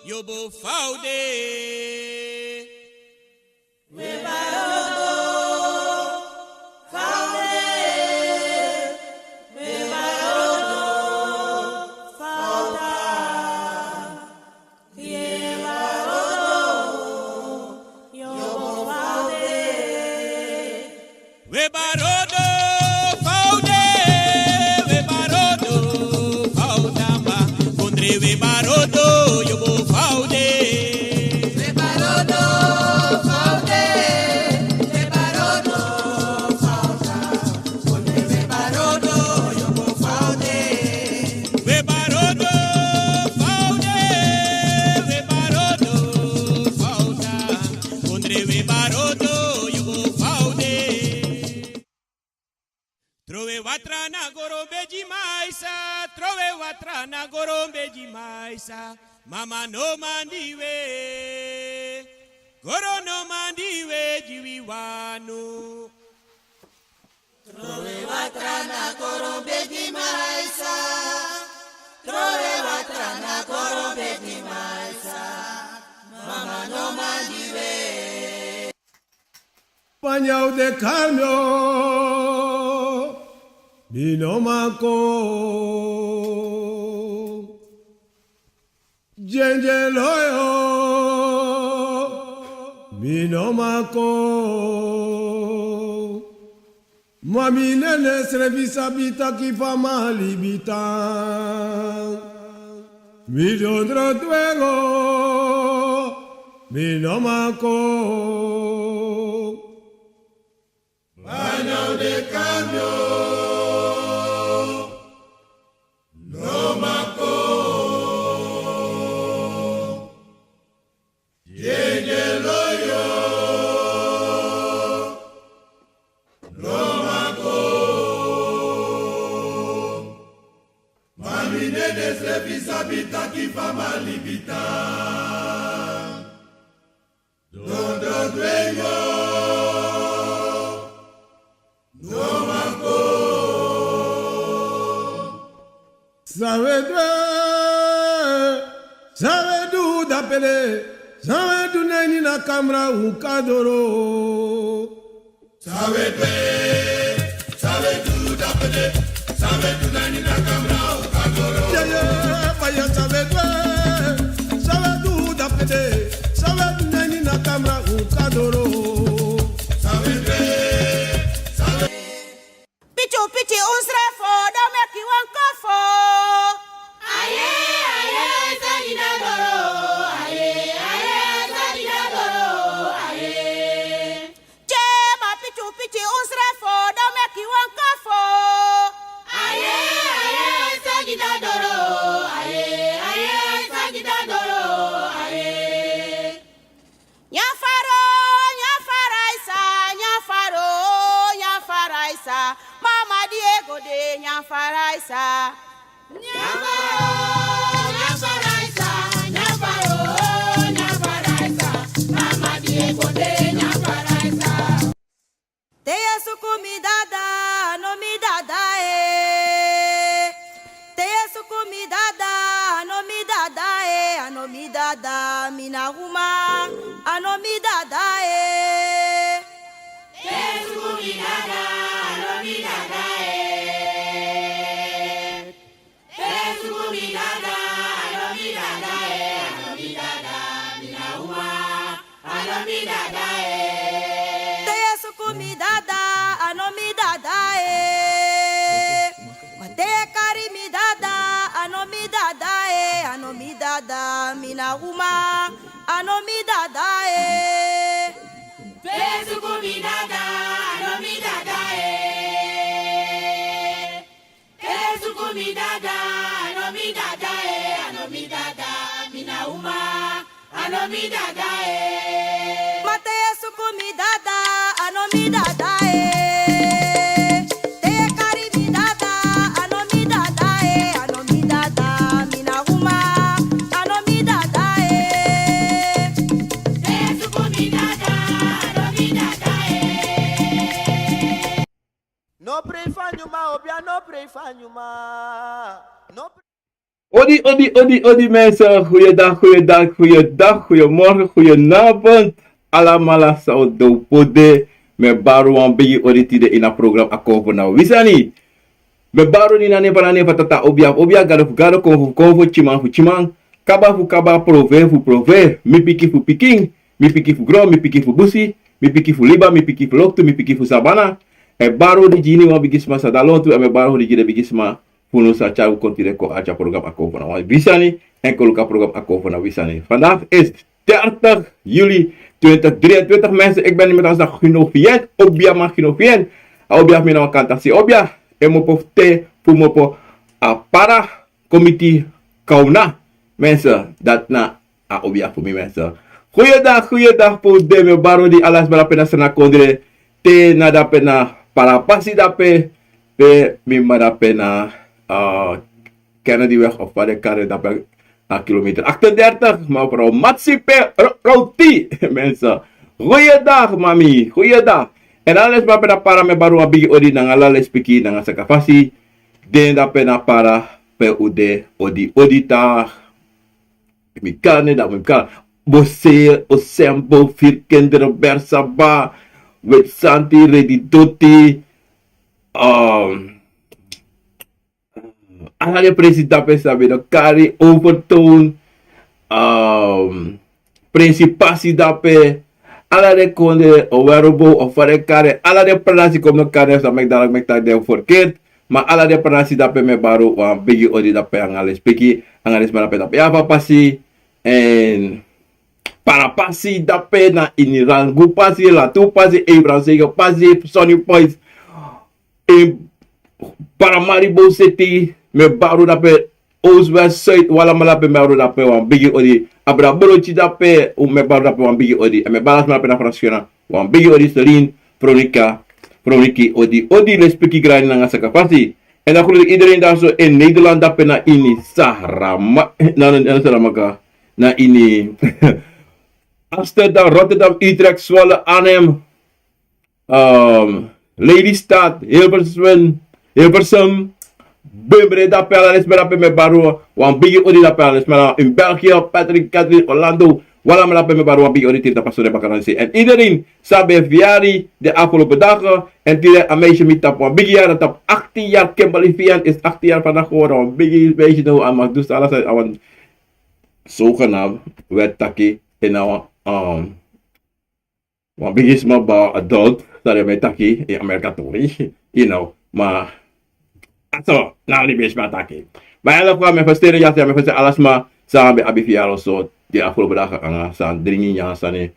Yobo Faude. Webarodo, Faude. Webarodo, Fauda. Webarodo, Yobo Faude. Webarodo Faude. Webarodo Faudamba. Kondre Webarodo Yobo Faude. Webarodo, Faude. Webarodo, Fauda. Onde Webarodo, Yobo Faude. Webarodo Faude. Webarodo Fauda. Kondre Webarodo Yobo Faude. Trove watrana gorombe de maisa, trove watrana gorombe de maisa, mama no mandiwe, goro no mandiwe jiwiwanu. Trove watrana korombe di maisa. Trove watrana korombe di maisa. Mama no mandiwe. Pañao de cambio, vino maco, gengeloyo, vino maco, mami nene servisa bita ki fama libita, vino drotuego, vino maco. Paño de cambio, no maco, yengeloyo, no maco, mami nene servisa bita ki fama libita, donde dueño. Sabe du dapele, sabe du neni na kamra ukadoro. Sabe du dapele, sabe du neni na kamra ukadoro. Yeah, vaya sabe du dapele, sabe du neni na kamra ukadoro. Pichu pichi unsrefo, dame ki wankafo. Aye, aye, sajina doro. Aye, aye, sajina doro. Aye. Chema pichu pichi unsrefo, dame ki wankafo. Aye, aye, sajina doro. Aye, aye, sajina doro. Aye. Nyafaro, nyafaraisa, nyafaro, nyafaraisa. Mama Diego de nyafaraisa. Nyafaro, nyafaraisa, nyafaro, nyafaraisa. Mama Diego de nyafaraisa. Teya sukumi dada, no mi dada Teya sukumi dada, no mi dada ano mi dada, mina huma, ano mi dada Teya sukumi dada, no mi dada mina uma anomi dada Besuku mi dada anomi dada Besuku mi dada anomi dada anomi dada mina uma anomi dada Mate suku mi dada anomi dada No pray for you ma, obia no pray for you ma. No Odi mensen. Goeiedag, goeiemorgen, goedenavond. Allemaal zo pode. Me baro wan bigi odi tide in a program akovo na wisani. Me baro ni nane banane patata obia gado konvo chimang. Kaba fu kaba prove. Mi piki fu piking. Mi piki fu grom, mi piki fu busi. Mi piki fu liba, mi piki fu loktu, mi piki fu sabana. E baro di jini wan bigisma sa dalontu. E me baro di jide bigisma. Puno sa chau kontire ko aja program akovo na wisani. Enkel luka program akovo na wisani. Vandaag is 30 juli 2023 mensen. Ik ben niet met ons genoviënt. Obia ma genoviënt. Obia mi na kantasi obia. E mo pofte fu mo po a para committee kauna. Mensen, dat na a obia voor mij mensen. Goeiedag voor de me baro di alas barapena sana kondre. Te na dapena para pasi dape. Pe mi marapena Kennedyweg of waar de karre dape na kilometer 38. Maar vrouw Matsipe Rauti mensen. Goeiedag mami, goeiedag. En alles barapena para me baro abigi odi na ngala spiki na ngasakafasi. Den dapena para pe ude odi ta. Mi kane da mi kane. Bose o sembo fir kinderen bersaba. With Santi Reditoti. Ala de president sabi no Kari Overtoon. Principasi dape. Ala de konde overbo of fare kare. Ala de pranasi kom no kare sa megdalag megtag forket. Ma ala de pranasi dape me baru bigi odi dape ang alis piki. Ang alis marape dape apa pasi. En para pasi dape na inirangu pasi la tu pasi Abraham Sega pasi Sonny Points. Para Maribo City me baru dape Oostwest Zuid wala malape me baru dape wan bigi odi abra bolochi dape me baru dape wan bigi odi me balas malape na fraksiona wan bigi odi Celine Proniki odi respecti grani na ngasa kapasi en dan groet ik iedereen daar zo in Nederland dape na ini Sahrama na ini Amsterdam, Rotterdam, Utrecht, Zwolle, Arnhem, Lelystad, Hilversum, Bumbre da Palace, Merape me Baru, wan bigi odi da Palace, maar in België, Patrick, Catherine, Orlando, wala merape me Baru, wan bigi odi tita paso de bakaransi. En iedereen sabe viari de afgelopen dagen en tira een meisje met tap wan bigi jaar, tap 18 jaar, Kimberly Vian is 18 jaar vandaag geworden, wan bigi meisje nou aan mag dus alles uit aan zogenaamd werd taki in our wan bigi small ba adult, dat je met taki in Amerika tori, you know, maar so, nou die beest maar taki. Maar in elk geval, mijn versteren ja, mijn versteren alles maar samen bij Abi Fialo zo die afgelopen dagen aan staan dringend ja staan.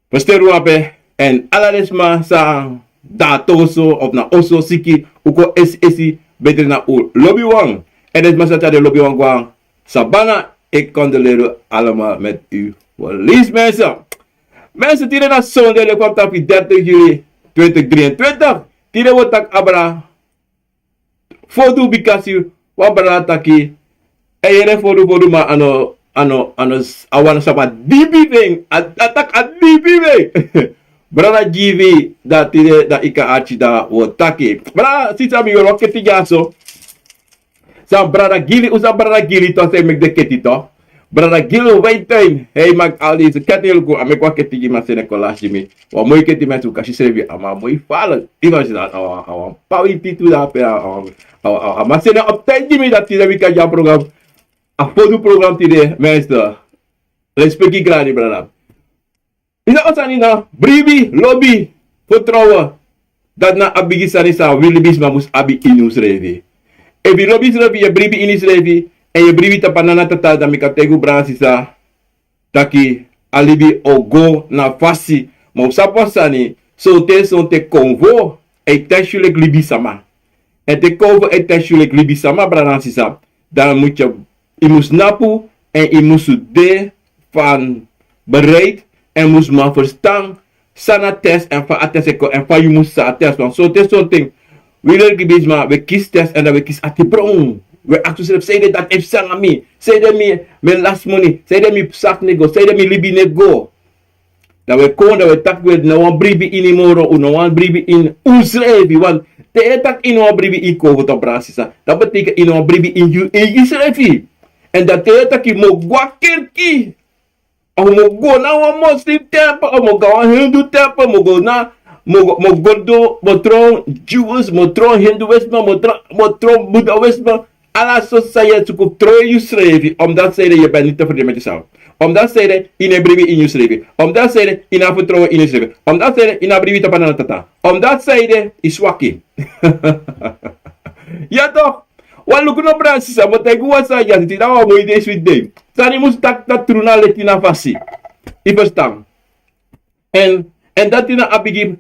Versteren wapen en alles maar staan daar tozo of na oso siki uko esi beter na u lobby wang. En dit maar dat de lobby wang wang sabana ik kon de leren allemaal met u. Lies mensen. Mensen die na zondag le kwam op 30 juli 2023. Die wordt tak abra. Foto bikasi wabra taki. En je foto ma ano awan sama dibi ding. Atak a dibi ding. Brada GV dat die da ika achi da wordt taki. Brada sisa mi rocket tigaso. Sa brada gili usa brada gili to se mek de ketito. Brada Gilo Waitain, hey mag al deze ketel go ame kwa ketigi ma sene collage mi. Wa mooi keti ma tu kashi servi ama mooi fala. Iba si dat awa pawi titu da pe awa ma sene op tijd mi dat tida wika ja program. A foto program tide meester. Respecti grani brada. Ina osani na bribi lobby vertrouwen. Dat na abigi sani sa wilibis ma mus abi inus revi. Ebi lobby revi je bribi inis revi. En je brivi tapanana tata da mikategu bransi sa taki alibi ogo na fasi ma usapa sani so te convo e teshulik libi sama en te convo e teshulik libi sama bransi sa dan moet je imus napu en imus de van bereid en moest maar verstaan sana test en van attest en van je moest sa test want so te so ting we libis ma we kies test en dan we kies atibron. We actually say that if sang me, say that me last money, say that me sak nego, say that me libi nego. Dat we komen dat we tak with no one bribi in moro, no one bribi in usrevi, want te tak in one bribi in kovo to brasisa. Dat betekent in one bribi in you in Israël. En dat te taki mo gwa kerki. O mo go na wa Muslim temple, o mo go na Hindu temple, mo go na mo gordo, mo tron Jews, mo tron Hinduïsme, mo tron Boeddhisme. Alla sociëteit zoekt trouw je schrijven, omdat zij je bent niet tevreden met jezelf. Omdat zij in een brief in je schrijven. Omdat zij in een vertrouwen in je schrijven. Omdat zij in een brief te panatata. Omdat zij is wakkie. Ja toch? Wat lukt nog Francis? Maar tegen wat zei je? Het is nou mooi deze week. Sani moest dat truna letina fasi. Ik verstaan. En dat is een abigi.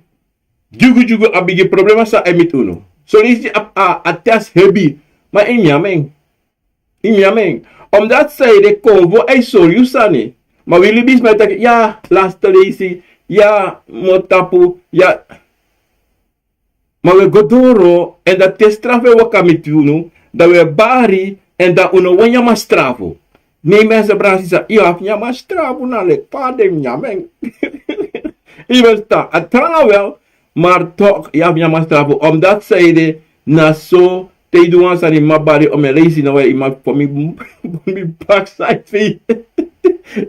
Jugu abigi problema sa emit uno. So is die a test hebi. Maar in Yameng. Omdat zij de convo is serieuze. Maar willen we met ja, laatste lezen, ja, motapu, ja. Maar we godoro en dat te straffen we kamitunu, dat we bari en dat uno wanya ma strafo. Nee mensen brasisa, je hebt niet maar strafo na le padem Yameng. Je weet dat, het kan wel, maar toch, je hebt niet maar strafo. Omdat zij de na zo te doen sa ni mabari o me lazy na way ima for me backside fee.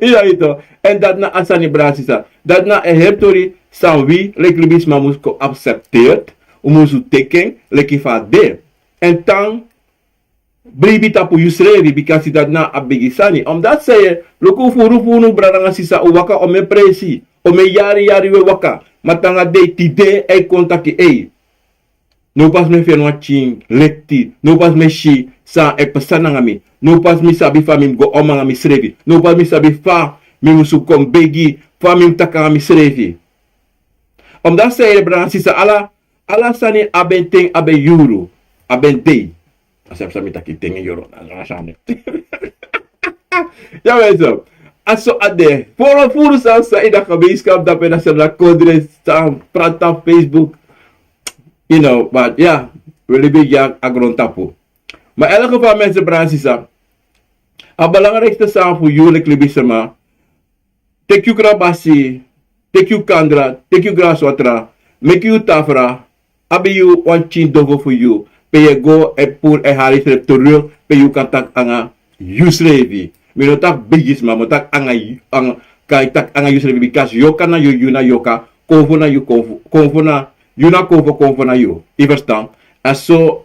Ja ito. En dat na asani brasisa. Dat na heptori san wi like libis mamus ko accepteert. Umusu teken like fa de. En tan bribi tapu yusrevi because dat na abigisani. Omdat say loko furu braranga sisa uwaka o me presi. O me yari we waka. Matanga de tide e kontaki e. No pas me fe no ching lekti, no pas me shi sa e pesana ngami, no pas mi sabi fa mi go oma ngami srevi, no pas mi sabi fa mi musu kom begi, fa mi taka ngami srevi. Omdat zij bran sisa ala sani abenteng abe euro, abentei. Asap sami taki teng euro, asame. Ja wezo. Aso ade, furu sa ida kabiskap dapat na sa kodre sa prata Facebook. You know, but yeah, really big yang agron tapu. Maar in elk geval mensen Bransisa, het belangrijkste zaak voor jullie klibisema, take you krabasi, take you kandra, take you graswatra, make you tafra, abi you one chin dogo for you, pe je go e pur e haris terug, pe you kan tak anga yusrevi. Mino tak bigis ma, mo tak anga kai tak anga yusrevi because yoka na yuna yoka, konfu na you konfu na Yuna konvo na yo. Je verstaan? En zo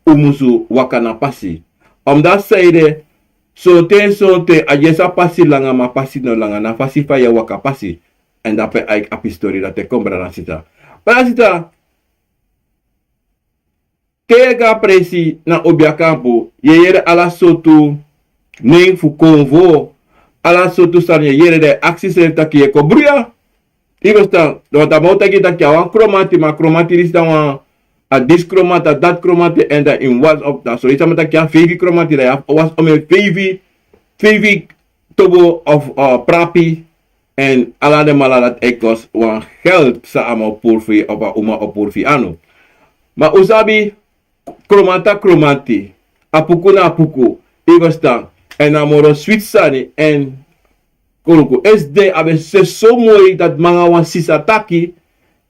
umusu wakana pasi. Omdat zij de so te ajesa pasi langa ma pasi no langa na pasi fa ya waka pasi. En dat pe aik api story dat te kombra na sita. Para sita. Tega presi na obiakampo. Yere ala sotu ning fu konvo. Ala sotu san yere de aksis taki ye kobruya. Ibu stang, dan dat moet kita kiawan kromati, maar kromati is dan a diskromata, dat kromati en dan in was op dat. So iets met dat VV kromati, dat was om een VV tobo of prapi en ala de mala dat ekos wan geld sa amo purfi of uma o purfi anu. Maar usabi kromata kromati, apuku na apuku, ibu stang, en amoro switsani en Koluku SD abe se so mooi dat mga wan sisa taki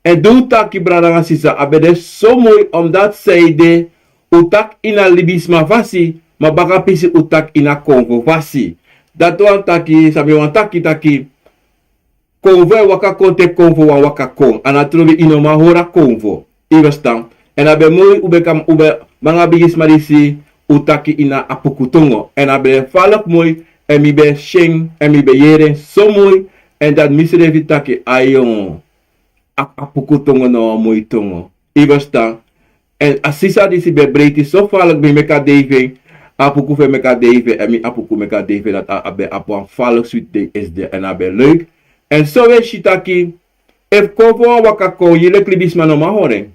en do taki brada sisa abe de so mooi omdat zij de utak ina libisma vasi ma baka pisi utak ina Congo vasi. Dat wan taki sabi wan taki Congo waka konte Congo wan waka kong anatrobi ino mahora Congo. Iwastam en abe mooi ube mga bigis marisi utaki ina apukutongo en abe falak mooi en mi be sheng en mi be yere so mooi en dat misrevi taki ayon apukutongo no mooi tongo. Ibasta en asisa disi be breiti so falak be meka deve apuku fe meka deve en mi apuku meka deve dat abe apuan falak sweet day is de en abe leuk en so we shitaki if kovo wakako yele klibisma no mahore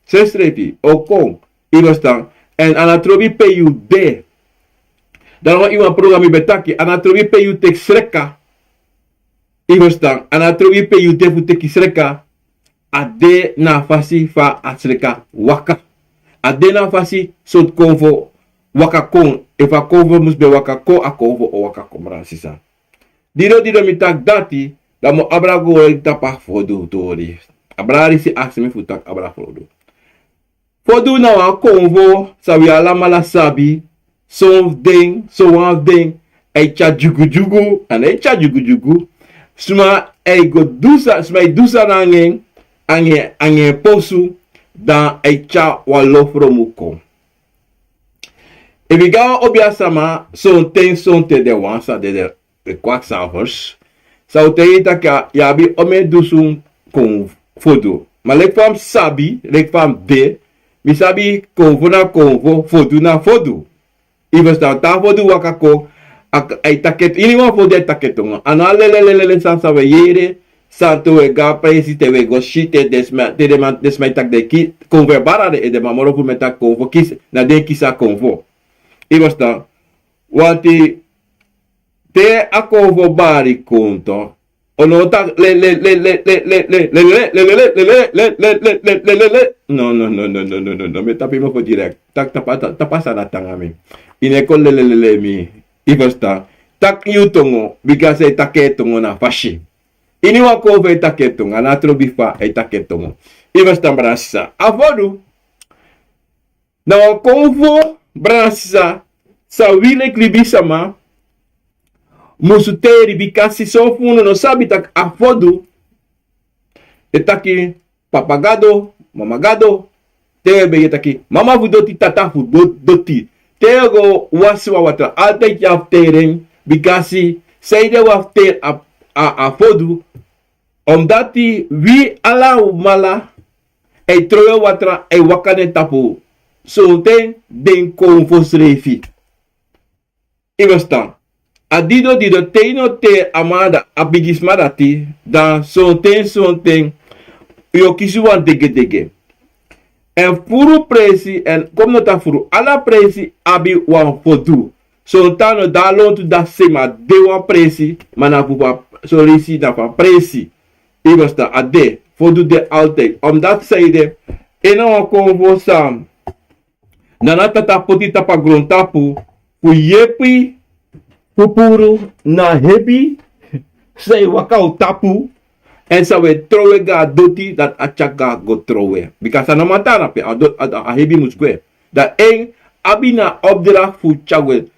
sestrepi o kong ibasta en anatrobi pe you de dan wa iwan programi betaki anatrobi pe you tek sreka ibasta anatrobi pe you defu teki sreka ade na fasi fa atsreka waka ade na fasi sot konvo waka kong efa konvo musbe waka ko a konvo o waka komra sisa diro mitak dati da mo abrago tapa fodu tori abrari si aksimi futak abra fodu fodu na wa konvo sawi ala mala sabi zo'n ding, ei cha jugu, en ei cha jugu, suma ei go dusa ange posu, dan ei cha walofro muko. E we gaan obiasama, zo'n te de wansa de kwakzalvers. Zou te dat yabi ome dusun kon fodo. Maar lek van sabi, lek van de, mi sabi konvo na konvo, fodo na fodo. Iwas dan ta fodo wakako, ay taket, iniwan fodo ay taketonga. Ana lelelelele sansa we yere, santo we ga presi te we go shite desmai tak de ki, konvo bara de de mamoro fu meta konvo kis, na de kisa konvo. Iwas dan, wanti, te a konvo bari konto, ono tak no, me tapi mo po direct. Tak tapasa na tangami. Ineko mi. Ibasta. Tak yutongo, because ay taketongo na fashi. Iniwa ko ay taketongo, anatro bifa ay taketongo. Ibasta brasa. Avodu. Na konvo brasa sa wile klibisama. Musuteri bikasi sofuno no sabi tak afodu etaki papagado mamagado tebe yetaki mama vudoti tata vudoti tego waswa watra altijd jafteren bikasi seide wafter afodu omdat wie ala mala e troyo watra e wakane tapu so den konfosrefi ibastan Adido dido teino te amada abigismadati dan sonten yo kisuwan dege. En furu presi en kom nota furu ala presi abi wan fodu. Sontano da lontu da sema de wan presi mana pupa solisi da van presi. Ibasta ade fodu de altijd. Omdat zeide ena wan konvo sam. Nana tata poti tapa grondtapu fu yepi pupuru na hebi say wakau tapu en sa we trowe ga doti dat achaka go trowe because ana matana pe a hebi muskwe da en abina obdra fu chawel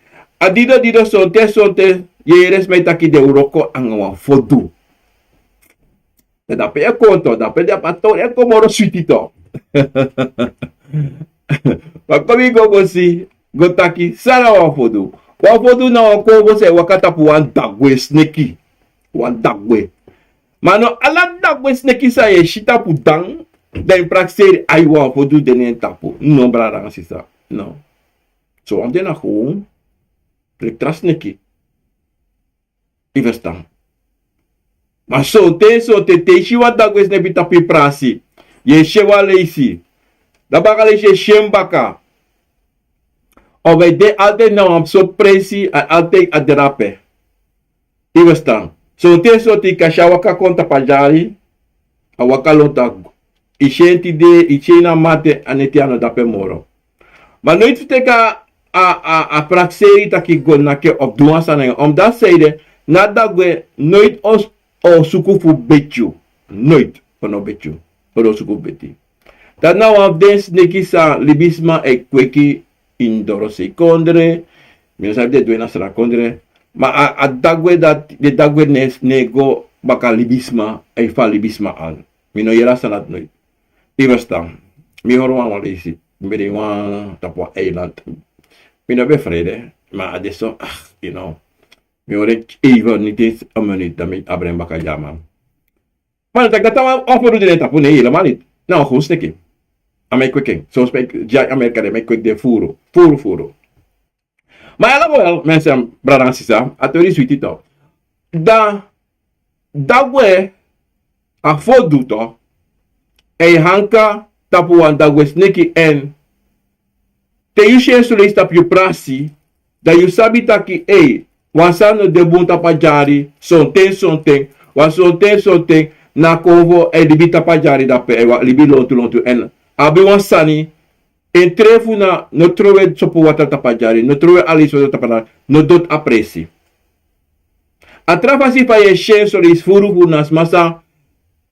dido sonte yeres metaki de uroko angwa fodu da pe konto da pe da pato e komoro suitito pa komi go gosi gotaki sara wa fodu wafodu na wakobo se wakatapu wan dagwe sneki. Wan dagwe. Mano ala dagwe sneki sa ye shita pu dang. Den prakseri ay wafodu denen tapu. No brada nga sisa. No. So am dena gewoon. Rektra sneki. Ivestan. Ma so te shiwa dagwe sneki tapi prasi. Ye shewa leisi. Dabaka leisi shembaka. Obe de altijd nou am so presi en altijd aderape. Iwestan. So te so ti kashawaka konta pajari. Awaka lonta. Ishenti de, ichena mate anetiano dape moro. Maar nooit teka a praxeri taki gonake op duansa na omdat zeide nada gwe nooit os o sukufu betju. Nooit ono betju. Ono sukufu beti. Dat nou af den nekisa libisma e kweki indoro secondere, mi sabe de duena sera condre, ma a dagwe dat de dagwe nego baka libisma e fa libisma al. Mi no yera sanat noi. Ibastan. Mi horwan walisi. Mi de wan tapwa eiland. Mi no be frede, ma adesso you know. Mi ore even niet eens een minuut dat ik abren baka jama. Maar dat tawa offer de tapu ne helemaal niet. Nou, goed stekkie. Amai kweking. Zo spreek ja Amerika de kwek de furo. Furo. Maar ela wel mensen bradan sisa, atori suiti to. Da we a fodu to. E hanka tapu wan da we sneki en te yushe sule stap yu prasi da yu sabi taki wansano de bunta pajari sonten sonten na konvo e libi tapajari da pe libi lontu en abi wansani en trefu na no trove sopo wata tapajari no trove aliso tapajari no dot apresi atrafasi pa ye shen so is furu nas masa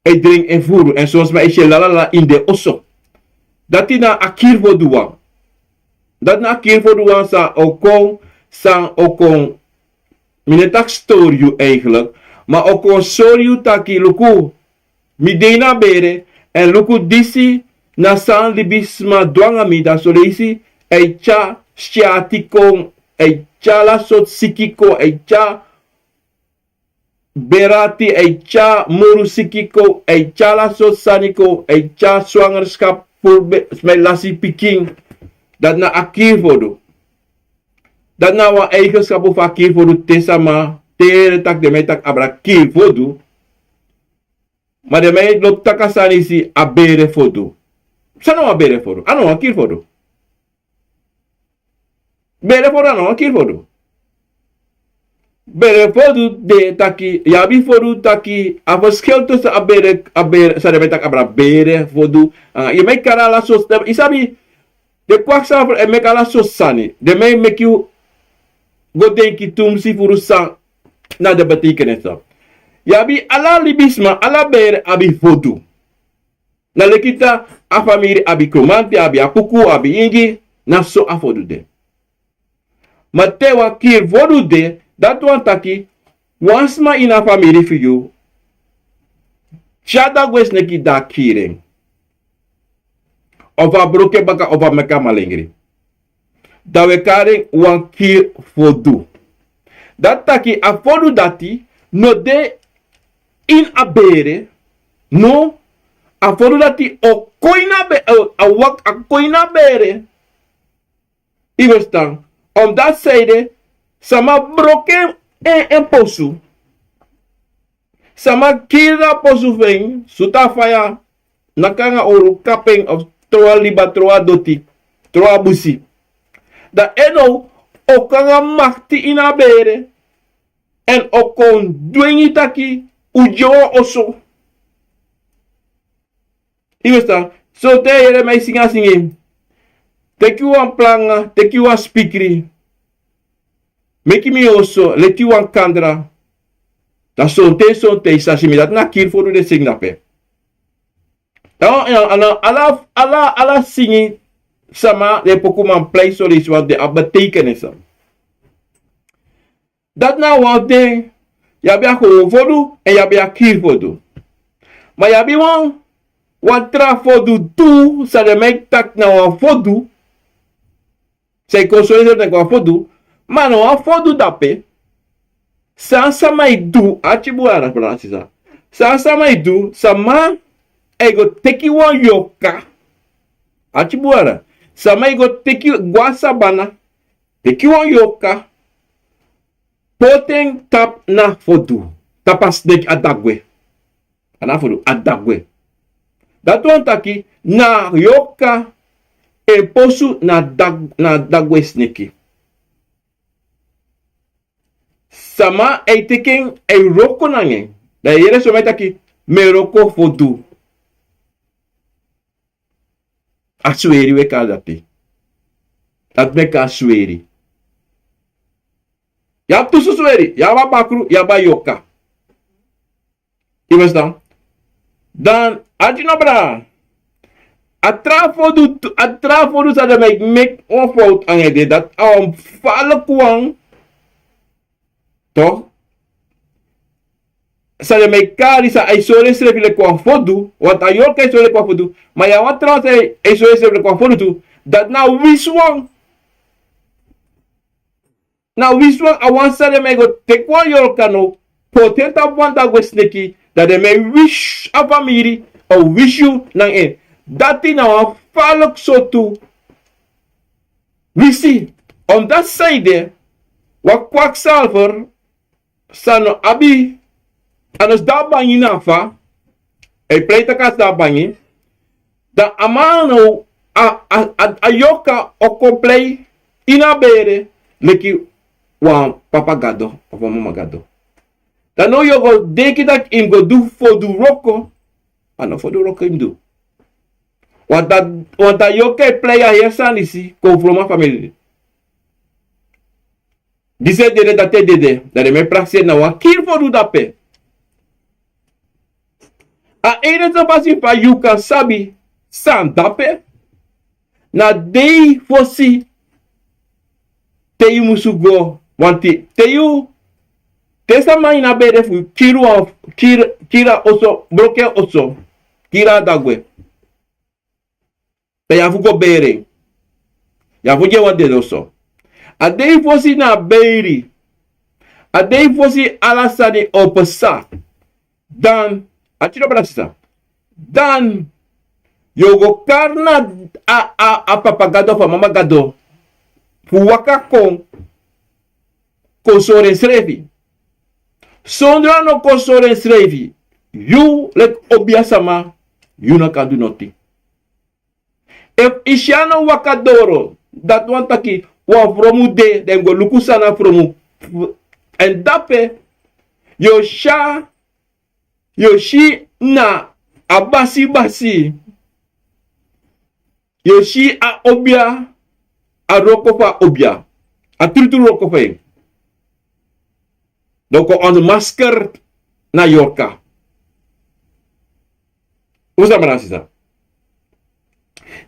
e drink en furu en soms ma ishe la in de osso datina akir voduwa Dat na keer voor de sa okon minetak story eigenlijk. Maar okon story taki luku midena bere en luku disi na san libisma dwangami da solisi eicha stiatiko eicha la sot sikiko eicha berati eicha muru sikiko eicha la sot saniko eicha zwangerschap melasi piking dat na akir vodo dat na wa eigenschap of akir vodo tesama tere tak de metak abra kir vodo maar de mij loopt takasani si abere fodo. Sano abere fodo. Ano akir fodo. Bere fodo ano akir fodo. Bere fodo de taki yabi fodo taki a verschil tussen abere sa de mij tak abra bere fodo. Je mij kara la sos isabi de kwaksaver en mij kala sos sani. De mij make you go denki tumsi furu sang na de betekenis dat. Yabi ala libisma ala bere abi fodu. Na lekita a famiri abi kromante abi apuku abi ingi na so afodu de. Matewa kir vodu de dat wan taki wansma ina famiri fiyu. Chada gwes neki da kiring. Ova broke baka ova meka malengri. Da we karing wan kir fodu. Dat taki a fodu dati no de in abere no a foru dati o koina be a wak a koina bere iwestan om dat zijde sama broke en posu sama kira posu veng suta faya nakanga oru kapeng of troa liba troa doti troa busi da eno o kanga makti ina bere en o kon dwengi taki ujo oso. Iwesta, so te yere mij singa singin. Tek you an planga, tek you an speakeri. Meki mi oso, let you an kandra. Da son te, sashimi, dat na kir voor de singnape. Ala singi sama, de pokuman play solis, wat de betekenis. Dat na wat de yabi a gewoon fodu en yabi a kir fodu. Maar yabi wan tra fodu tu sa de mek tak na wan fodu. Say console de wan fodu. Maar no wan fodu dape. San samai du achibu ara pranasisa. San samai du sama ego teki wan yoka. Achibu ara. Sama ego teki guasabana. Teki wan yoka. Poteng tap na fodu. Tapas dek adagwe. Ana fodu adagwe. Dat wan taki na yoka e posu na dagwe sneki. Sama e teken e roko nange. Da yere so taki me roko fodu. Asweri we kadati. Dat meka asweri. Ya tu susweri, ya ba bakru, ya ba yoka. Iwas dan ajinobra. Atrafodu sa de make one fout ang ede dat fale kwang toch sa de make kari sa isole srefile kwang fodu, wat ayoka isole kwang fodu, maar ya wat trouwens isole srefile kwang fodu tu, dat na wiswang. Nou, wiswang awansa de me go take one yorkano, potenta wanda go sneki, dat de me wish a family, o wish you nang en. Dati na wan falok so tu. Wisi, om dat zijde, wat kwakzalver, sano abi, anos da banyi nafa, e pleita kas da banyi, da amano a yoka o komplei, inabere, leki, wan papa gado of wan mama gado. Dan no yo go deki dat im go do for do roko. Ano for do roko im do. Want dat yo ke playa hier sanisi ko from my family. Dise dede dat te dede. Dat me praxe na wa kir for do dape. A ere to pasi pa you kan sabi san dape. Na dei fosi te yu musugo wanti te yu te sama ina bede fu kira oso bloke oso kira dagwe te ya fu go bere ya fu je wande oso adei fosi na beri adei fosi alasani opesa dan atiro brasisa dan yogo karna a papagado fa mama gado fuwaka kon soren srevi sondra no kon soren srevi yu let obiasama yu na kadu noti if ishano wakadoro dat wantaki wa fromu de dem go lukusana fromu en dape yo shi na abasi basi yo shi a obia a rokofa obia a tutu rokofa donc on masker na yorka usa marasisa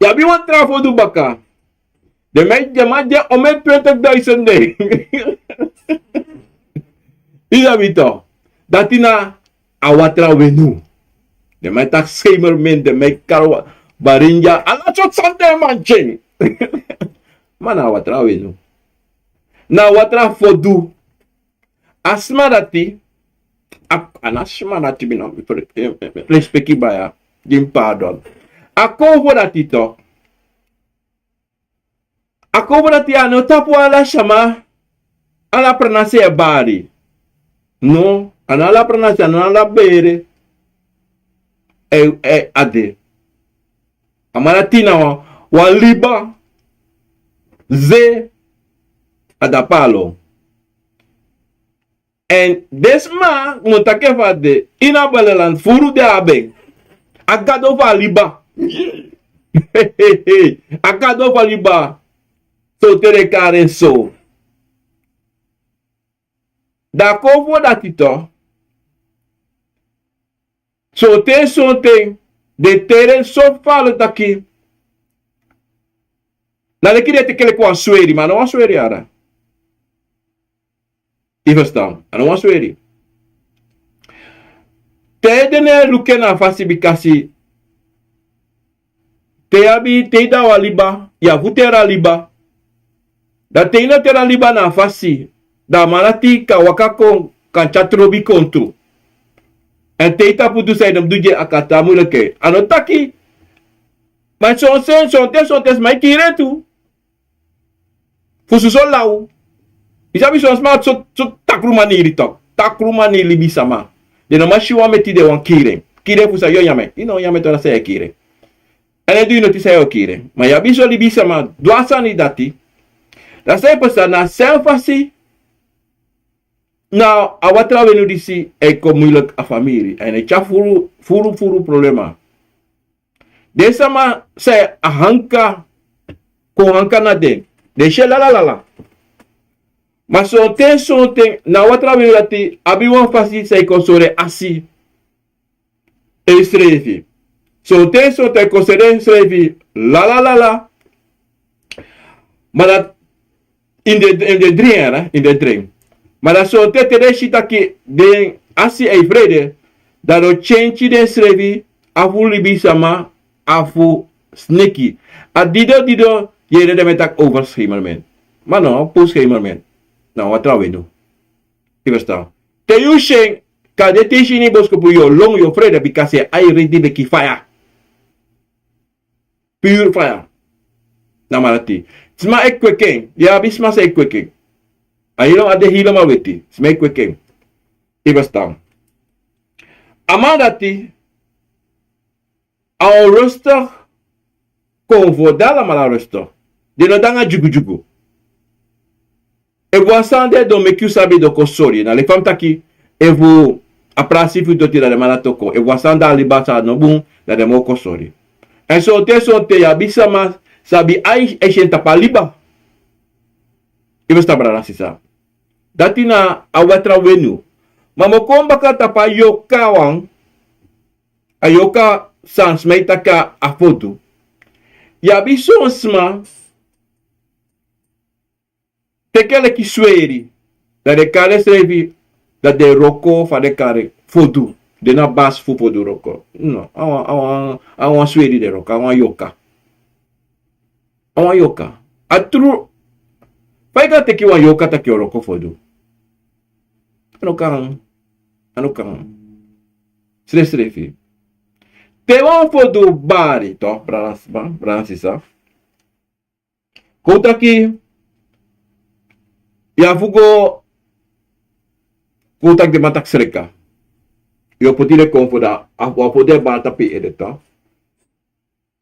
ya bi wan trafo du baka de maje o me 20,000 de ida bito datina awatra wenu de mai tak schemermen de mai karwa barinja ala chot sante manchen mana awatra wenu na watra fodu asmarati anasmarati bino respecti baya dim pardon ako vodatito ako vodati ano tapu ala shama ala pranase bari no anala pranase anala bere ade amaratina wa liba ze adapalo en desma montake fade ina balelan furu de abe agado fa liba agado fa liba so tere karen so da kovo datito so te sonte de tere so falo daqui na le queria te kele kwa sweri maar não sweri ara e verstaan não sweri te dene luke na fasibikasi te abi te da waliba ya vutera liba da te ina tera liba na fasi da malati ka wakako kan chatrobi kontu en te ita putu sai dam duje akata muleke anotaki mas son tes mai kire tu fusu sol lau isabi son smart so takrumani rito takrumani libi sama de no mashi wa meti de wan kire fusa yo yame ino yame to na sai kire ene du no ti sai o kire ma ya biso libi sama duasani dati da sai pasa na selfasi na awatra wenu disi e moeilijk a família en e furu problema desama se ahanka ko hanka na de shela la ma sonte na watra wenu dati abi wan fasi se konsore asi e strefi sonte konsore strefi la maar in de dream maar dat zo te shita ki de asi e vrede dat o change de srevi afu libisama afu sneaky dido je de metak overschemerment maar no postschemerment nou wat trouw we doen je verstaan te ushen ka de tishini bosko pu yo long yo vrede because ai ready be ki fire pure fire na marati sma ekweken ya bisma se ekweken Ahilo ade hilo maweti, smek weken. Ibastam. Amadati ao rustig convodala mala rustig. De no danga jugu. E boasande do mekiu sabi do kosori na le fam taki e vo aprasi fu do tira de malatoko. E boasande alibasa no bun da de mo kosori. En so te ya bisama sabi ai e shenta paliba. Ibastam brana sisa. Dati na awatra wenu. Mamokomba ka tapa yoka wang. Ayoka sans meitaka afotu. Yabi sonsma. Tekele ki sweri. Dat de kare strevi. Dat de roko fa de kare. Fodu. De na bas fu fodu roko. No. Awan sweri de roko. Awan yoka. Awan yoka. Atru. Fai ka teki wan yoka taki roko fodu. Ano kang. Strevi. Te wan fodu bari. To. Bransisa. Kouta ki. Ya fugo. Kouta de matak sereka. Yo poti de konfoda. Apo pode bar tapi edeta.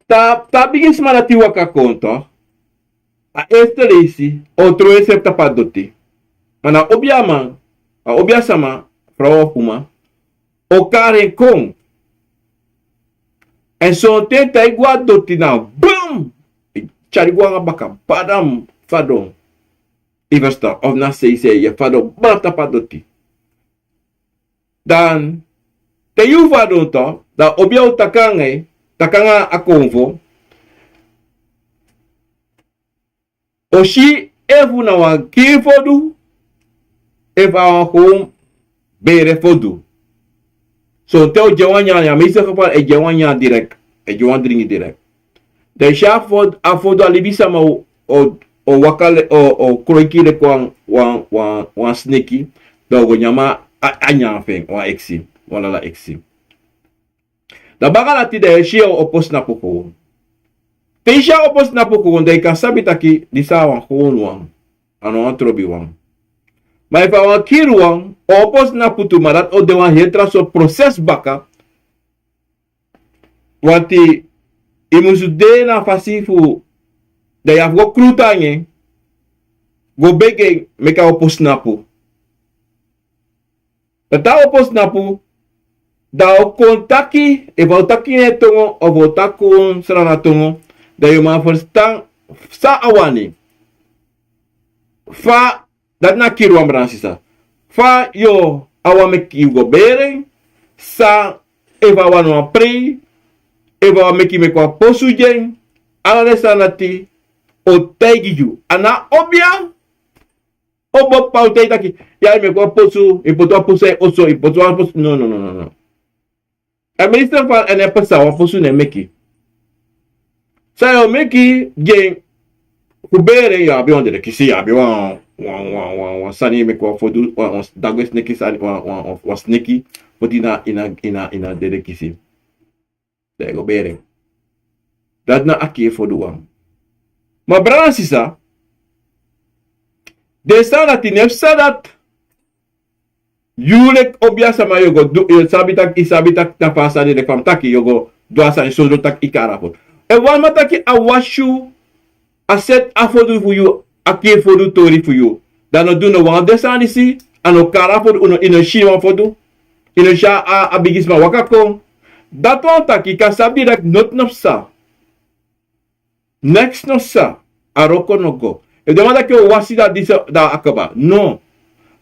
Ta bigis manati waka konto. A este leisi. Outro excepta padoti. Mana obiama. A obiasama. Frau Puma. O kare kong. En son tenta igwa doti na. Bam! Charigwa nga baka. Padam. Fadon. Ivesta. Of na se ye fadon. Bata padoti. Dan. Te yu fadon to. Da obia o takange. Takanga akonvo. Oshi evu na wa kifodu. Eva home. Bere fodu. So te o jawanya ya misa kapal e jawanya direct. E jawan dringi direct. De shafod afodo alibisa ma o wakale o kroiki de kwa wan sneki. Dogo nyama anya feng wa exi. Wala la exi. Da bagala ti de shia opos na poko. Te shia opos na poko de ka sabitaki di sa wan hon wan. Ano antrobi wan. Maar if wan kiruang opos na putu marat o de wan hetra so proses baka. Wanti imusu de na fasifu de ya go krutanye go bege meka opos na pu. Ta opos na pu da o kontaki e voltaki ne tongo o voltakun srana tongo da yo ma verstaan sa awani. Fa dat na kiruang bransisa. Fa yo awameki go bere sa eva wano pre eva meki me kwa posu jen ala de sanati o tegiju ana obia obo paute taki ya me kwa posu ipoto posu oso ipoto posu no. A minister fa ene pesa wa posu ne meki. Sa yo meki jen kubere ya bionde de kisi ya bion wan sani me kwa fodu wan dagwe sneki sani wan sneki poti ina dede kisi. De go bere. Dat na aki fodu wan. Ma brana sisa. De sana tinef sadat. Yulek obiasa ma yogo isabitak na fasa de fam taki yogo doasa sodo tak ikara pot. E wan mataki awashu aset afodu for you aki fodu tori for you. Dan no do no wan desani si ano kara fodu uno ino shiwa fodu. Ino sha abigisma wakako. Dat wan taki kasabi dak not nopsa. Next nopsa. Aroko no go. E de manda ke wasi da akaba. No.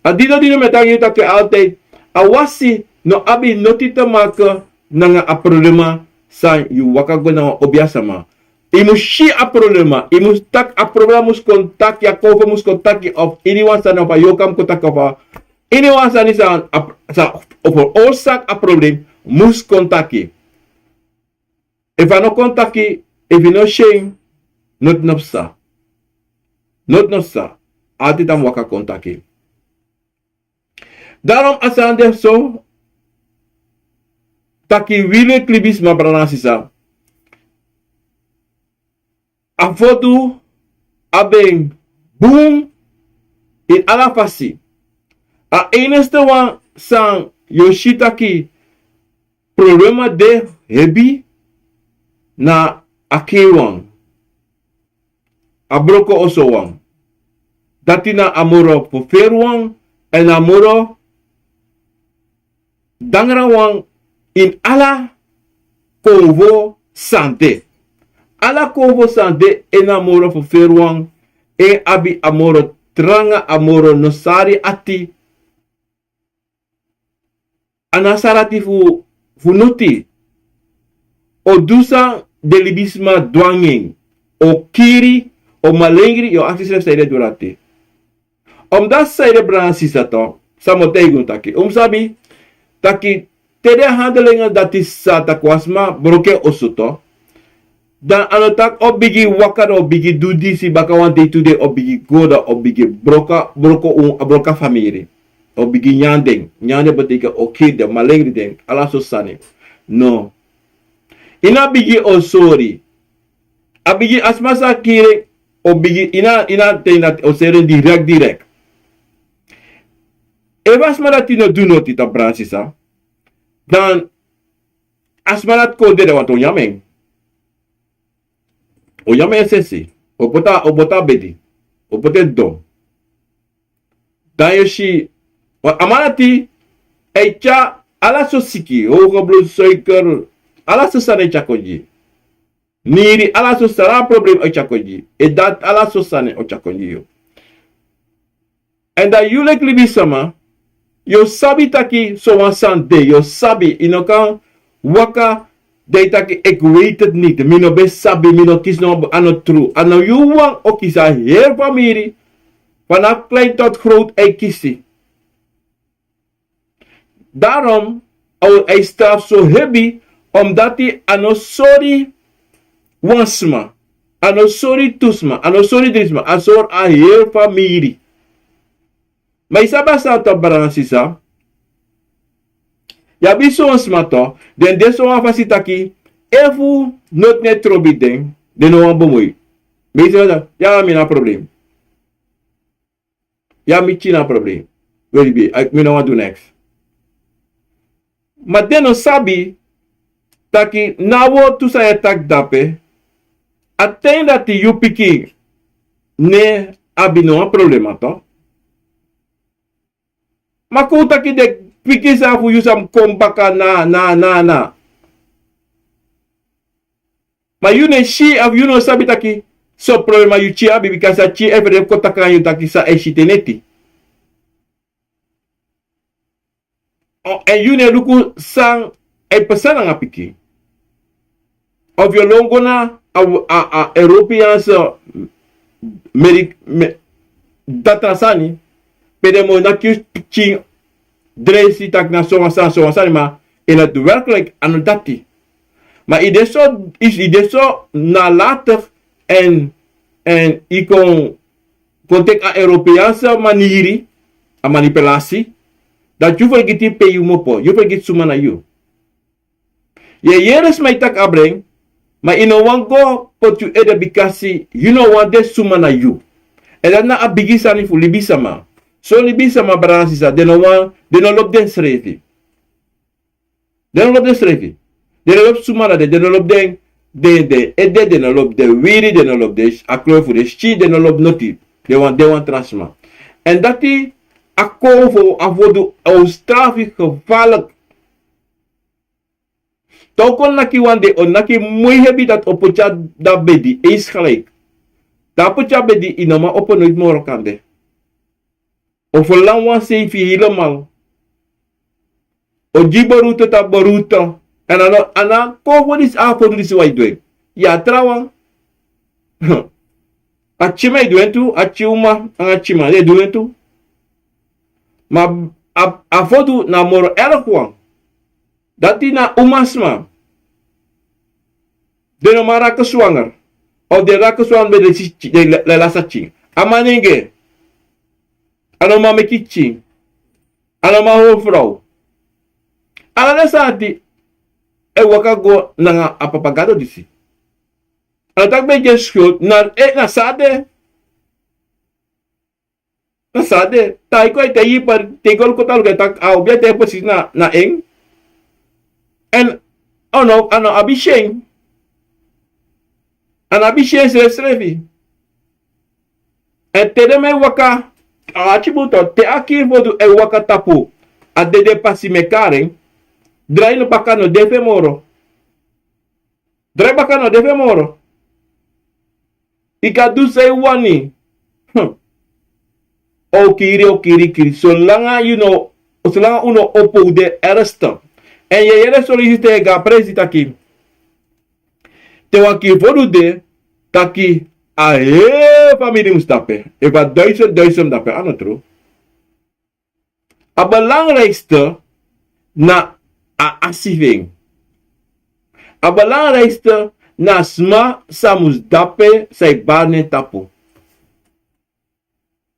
Adino dino metangi take altijd. Awasi no abi notita maka nanga a problema sa yu wakago na obiasama. Imu shi a problema. Imu tak a problema mus kontak ya kofa mus kontaki of iniwan sa na pa yokam kontak of iniwan sa ni sa over oorzaak a problem mus kontaki. If I no kontaki, if you no shame, not nopsa. Not nopsa. Ati tam waka kontaki. Daarom asande so taki wile klibis ma branasisa. A foto abeng boom in ala fasi. A eneste wan sang yoshitaki problema de hebi na akewang. A broko oso wang. Datina amoro poferwang en amoro dangrawang in ala kovo sante. Ala kovo sante en amoro poferwang e abi amoro tranga amoro nosari ati anasarati fu nuti o dusa delibisma dwanging o kiri o malengri yo aksisref saide durati omdat zij de branche to, samoteigun taki. Sabi, taki, tede handelingen dat is sata kwasma, broke osuto. Dan anotak obigi wakar obigi do disi baka one day today obigi goda obigi broka family. Obigi nyandeng. Nyande betekent oké de malengri denk. Ala so sane. No. Ina bigi osori. Abigi asmasa kire obigi ina tena oseren direct. Evas maratino do not ita bransisa. Dan asmarat kode de wato yameng. O yameng sesi. O bota bedi. O bote dom. Dan yoshi amanati echa ala so siki. O goblo soiker ala so sane chakoji. Niri ala so sara problem o chakoji. E dat ala so sane o chakoji yo. En da you like libi sama. Yo sabi taki so wan sande. Yo sabi inokan waka de taki ek weet het niet. Mino be sabi mino kis no ano true. Ano you wan o kisa heel familie. Vanaf klein tot groot ei kisi. Daarom hij straf zo heavy omdat hij ano sorry wansma, ano sorry tusma, ano sorry drisma, azor a heel familie. Maar isaba sa to baransisa. Ya biso wansma to, den deso wan fasitaki, efu not net trobi den, den no wan bomoy. Meisa ya mi na problem. Ya mi china problem. Where be? Me no wan do next. Maar deno sabi taki nawo tusa etak dape attein dat die you piki ne abino een problema to. Maar ko taki de piki sa fu yusam kombaka na. Maar you ne shi of you no sabi taki so problema you chi abi because a chi every ko taka you taki sa eshiteneti. En you luku sang e pesana nga piki. Of your longona a Europeans datrasani pedemo na kichi dresi tak na so wasan ma in het werkelijk aan dati. Maar ide so nalatig en i kon tek a Europeans manieri a manipulatie. Dat je vergeet die pay you mopo. Je vergeet suma na you. Je yeres mij tak abreng. Maar in no one go put you ede bikasi. You know one day suma na you. En dat na a bigisa ni fu libisama. So libisama baransisa. De no lop den srefi. De no lop suma na de. De no lop den. De no lop de wiri. De no lop de aklo fu de shi. De no lop noti. De wan transma. En dat die akkovo avodu austrafi gevaarlijk. Tokon naki wande on naki mooi hebi dat opocha da bedi is gelijk. Da opocha bedi inoma opo nooit more kande. O volan wan seifi helemaal. O jibaruto ta baruto. En ana kovo dis afodu dis wa idwe. Ya trawa. Achima idwe tu. Achiuma angachima de idwe tu. Maar a foto na moro erkwang. Dat die na umasma. De no maraka zwanger. Of de raka zwanger met de lasachi. Amanenge. Anoma mekichi. Anoma hoofdvrouw. Alana sati. E waka go na apapagado disi. En dat beetje schuld. Na sade. Sade, taiko ay tayi par tegol ko tal tak obya te po na eng. En ano abisheng. An abisheng srevi. En te de me waka achibuto te akir bodu e waka tapu. A de pasi me karen. Drai no bakano defe moro. Ika du say wani. Kiri. Zolang uno opo de erste. En je jere solicite ga presitaki. Te waki vodu de taki a heel hele familie moest tappen. Ik wat duizend tappen. Ano tro. Het belangrijkste na asiving. Het belangrijkste na sma sa moest tappen zij barne tapu.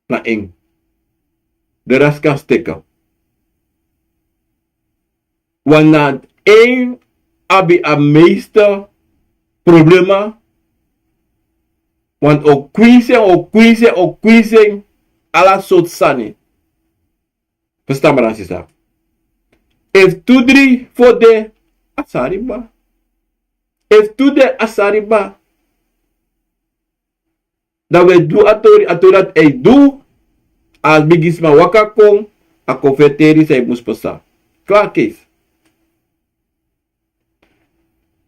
Na eng. De rest kan steken. Want na eng abi a meeste problema. Want o kwise, ala soort sani. Verstaan me dan, sister? If tudri voor de asariba. If tu de asariba. Dan we do atorat ei do. Als bigisma wakakong. A confeteri say muspasa. Klaar case.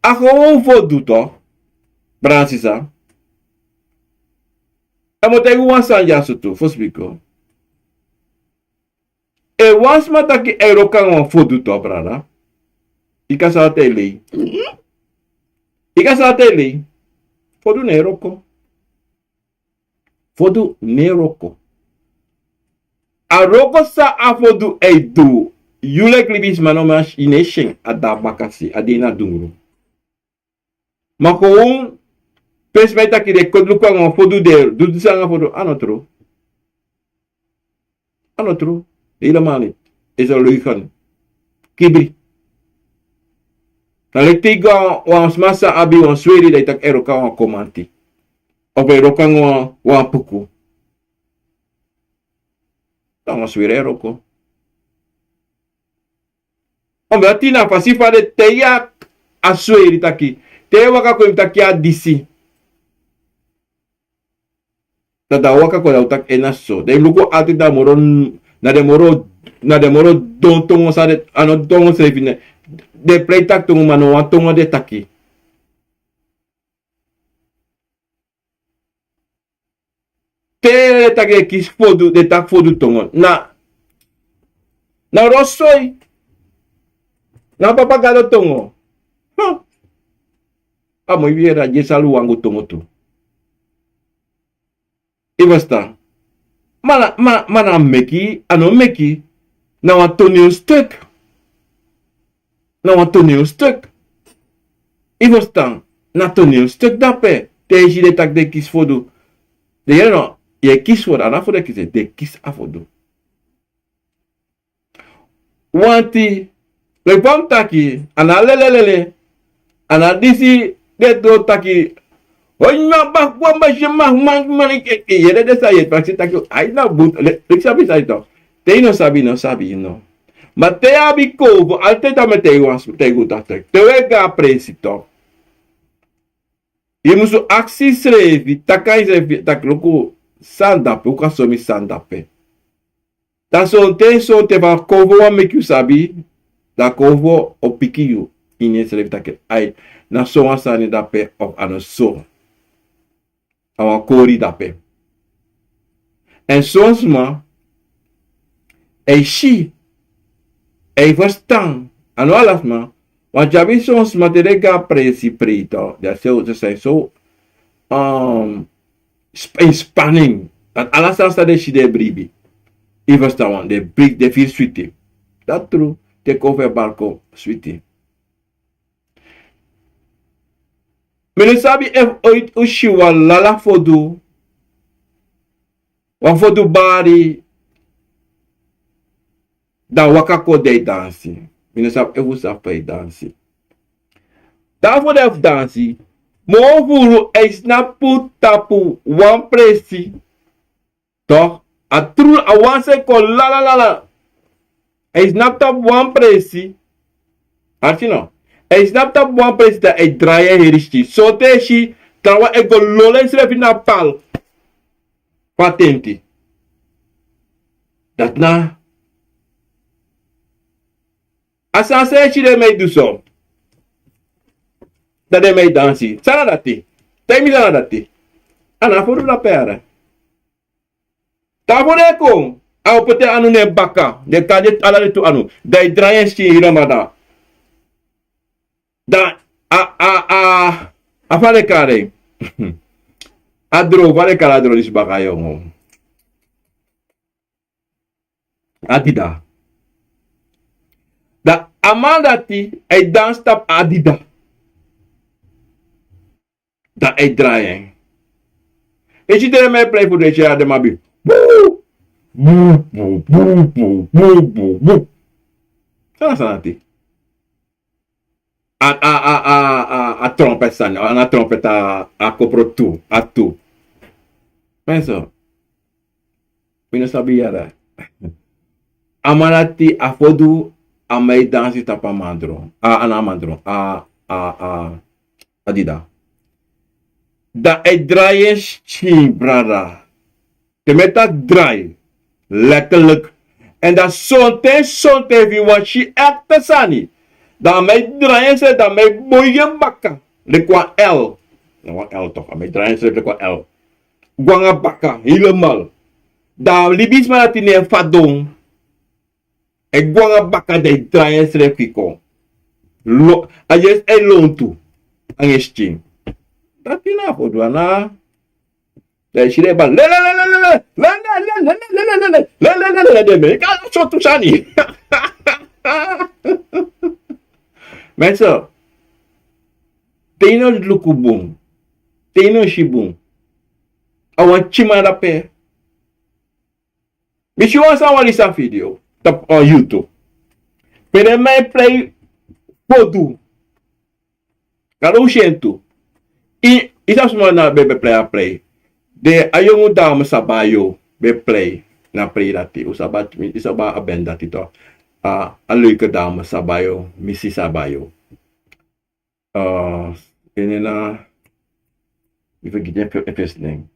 A gewoon voor doet toch? Bransisa. En moet ik een sanja zo toe, voor spiko. E was maar dat ik er kan een foto toe, brada. Ik kan zo tele. Ik kan zo tele. Foto neroko. Foto neroko. A roko sa a foto e do. Yule klibis manomas ination adabakasi adina dungru. Maar gewoon pes mij dat je de een foto deel. Doe dus aan een foto. Anotro. Anotro. Helemaal niet. Is een leugen. Kibri. Dan lijkt ik aan massa abi een sweri dat ik er kan commenti. Of er kan een puku. Dan een sweri er ook. Omdat die na pasifa de teya a sweri taki. Te waka ko imtaki a disi. Dat waka ko utak enaso. De luko ati da moron na de moro don tongo sa de ano tongo se fine. De play tak tongo mano wa tongo de taki. Te take kis fodu de tak fodu tongo. Na rosoi. Na papagado tongo. Huh. Amo viera jesalu wangu tongo tu. Ibasta. Mana meki, ano meki. Na wat toneelstuk. Na wat toneelstuk. Ibasta. Na toneelstuk dape. Teji de tak de kis fodu. De jere no. Je kis voor ana voor de kis. De kis afodu. Wanti. Le pam taki. Ana lelelele. Ana disi. De do taki. Onya bah kwamba jemah man yede de sa yet paksi taki ai na but lek sabi sa ito. Te no sabi no. Mate abi ko alte ta mete was te guta te. Te wega presito. E musu aksi srevi takai se tak loko sanda pe ka somi sanda pe. Ta son te va kovo wa make you sabi. Da kovo o pikiu ine srevi takai ai na so asani da pe of ano so. Awa kori dape. En soms ma, shi, verstaan, ano alas ma, want jabi soms ma te rega presi prito, dat ze zijn zo, in spanning, dat alles als dat de shi de bribi. I verstaan, want de brig de vier sweetie. Dat true, te cover balko sweetie. Mene sabi oit ushiwa lala fodu. Wan fodu bari. Da wakako de dansi. Mene sabi efu sape dansi. Da for de dansi. Mo furu snapu tapu wan presi. Toch? A true a wan se ko lala. Snap tap wan presi. Archino. Snap tap one place dat hij draaien heristi. So te shi, trawa ego lole srefi na pal. Patenti. Dat na. Asan se shi de mei do so. Dat de mei dansi. Sana dati. Temi sana dati. Ana furu la pera. Ta fure kong. Au pete anu ne baka. De kajet ala de tu anu. Dai draaien shi hiramada. Da fare care Adro, vale caladro dis bakayo mo. Adida. Da amandati ay dance tap adida. Da ay draaien. E ci deve mai play voor deze jaar de mabi. Boe! Boe, boe, boe, boe, boe, boe, boe. Sana sanati. A trompet san, a trompet a copro tu, a tu. Penso. Mina sabia da. Amanati a fodu a mai dansi tapa mandro. A anamandro. Adida. Da e draaien schien, brada. Te met dat draai. Letterlijk. En dat zonte wie wat je echt te sani. Dan mij draaien ze, dan mij boeien bakken. Le qua L. Nou, L toch. Mij draaien ze, le qua L. Gwanga bakken, helemaal. Dan libis maar dat in een fadong. En gwanga bakken, de draaien ze, kiko. En je is een loon toe. En je is ching. Dat is nou voor dwana. Dat je ba mensen, teno luku boom, teno shibum, awan chima rape. Mishi wan sa wali sa video tap on YouTube. Pere mai play podu. Karo shentu. Isa suma na bebe play. De ayong dama sa bayo be play na play dati usabat isaba abend dati to aloy ka dama sa bayo misi sa bayo ini na if I get your first name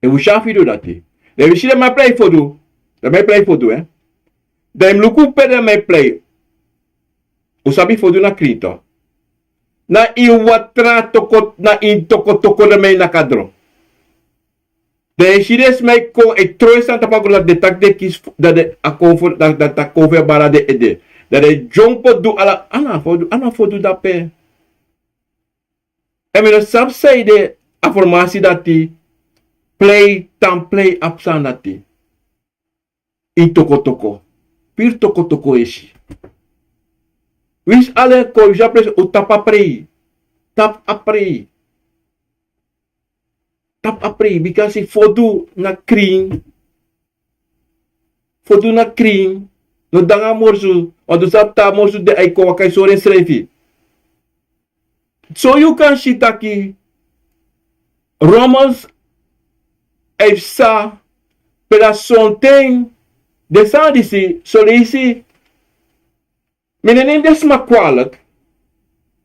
e we shall video dati de we shile my play for do de luku pede my play usabi for do na krito na iwatra toko na intoko na may nakadro. De Chides mij kon ik trooi staan tapagula de tak de kis dat de akover dat akover bara de ede dat de jongpo do ala ana fodu da pe. En men sap say de informatie dat die play absan dat die in toko pir toko eshi. Wis ale ko japres utap apri tap apri because if fodu na kring no danga morsu o do sapta morsu de ay ko kay soren srefi so you can shitaki Romans efsa pela sonten de sa disi so disi menenin des makwalak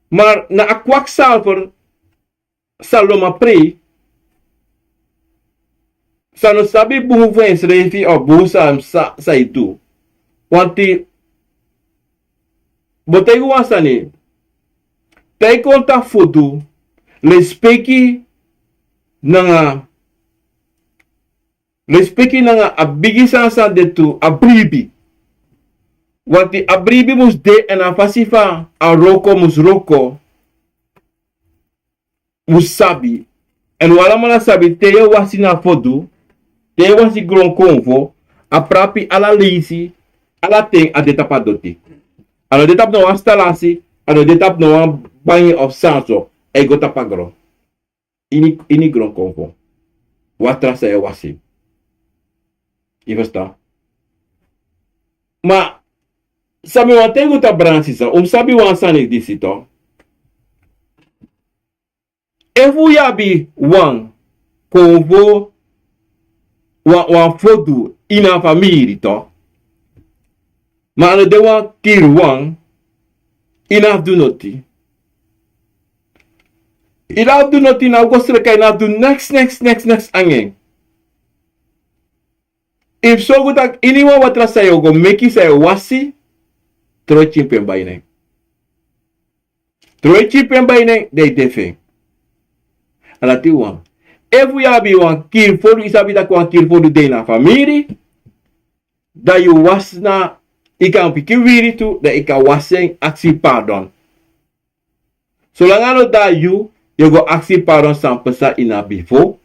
maar na akwak salver saloma pre sa no sabi buhu ven srefi o buhu sa itu. Wanti botegu wasani tay konta fodu le speki nanga abigi sansa de tu abribi. Wanti abribi mus de en a fasifa a roko mus roko mus sabi en wala mana sabi te wasina fodu te wasi gron konvo a prapi ala lisi ala ting a detapa doti. Ano detap no wan stalasi, ano detap no wan banyi of sanso e gota pagro. Ini gron konvo. Watra sa e wasi. I versta. Ma sabi wan te gota bransi sa, sabi wan sanik disi to. Efu yabi wan konvo wan fodu ina famiri to. Ma ano de wan kir wan ina do noti. Ina do noti na gosre kay na do next angeng. If so good ak iniwa watra sayo go meki sayo wasi troy chimpen baineng. Troy chimpen baineng de defe. Alati wan. Efu yabi wan kir fodu isabi da wan kir fodu de na famiri. Da you was na ika piki wiritu da ika waseng aksi pardon. Solangano da you Yego aksi pardon san pesa ina before.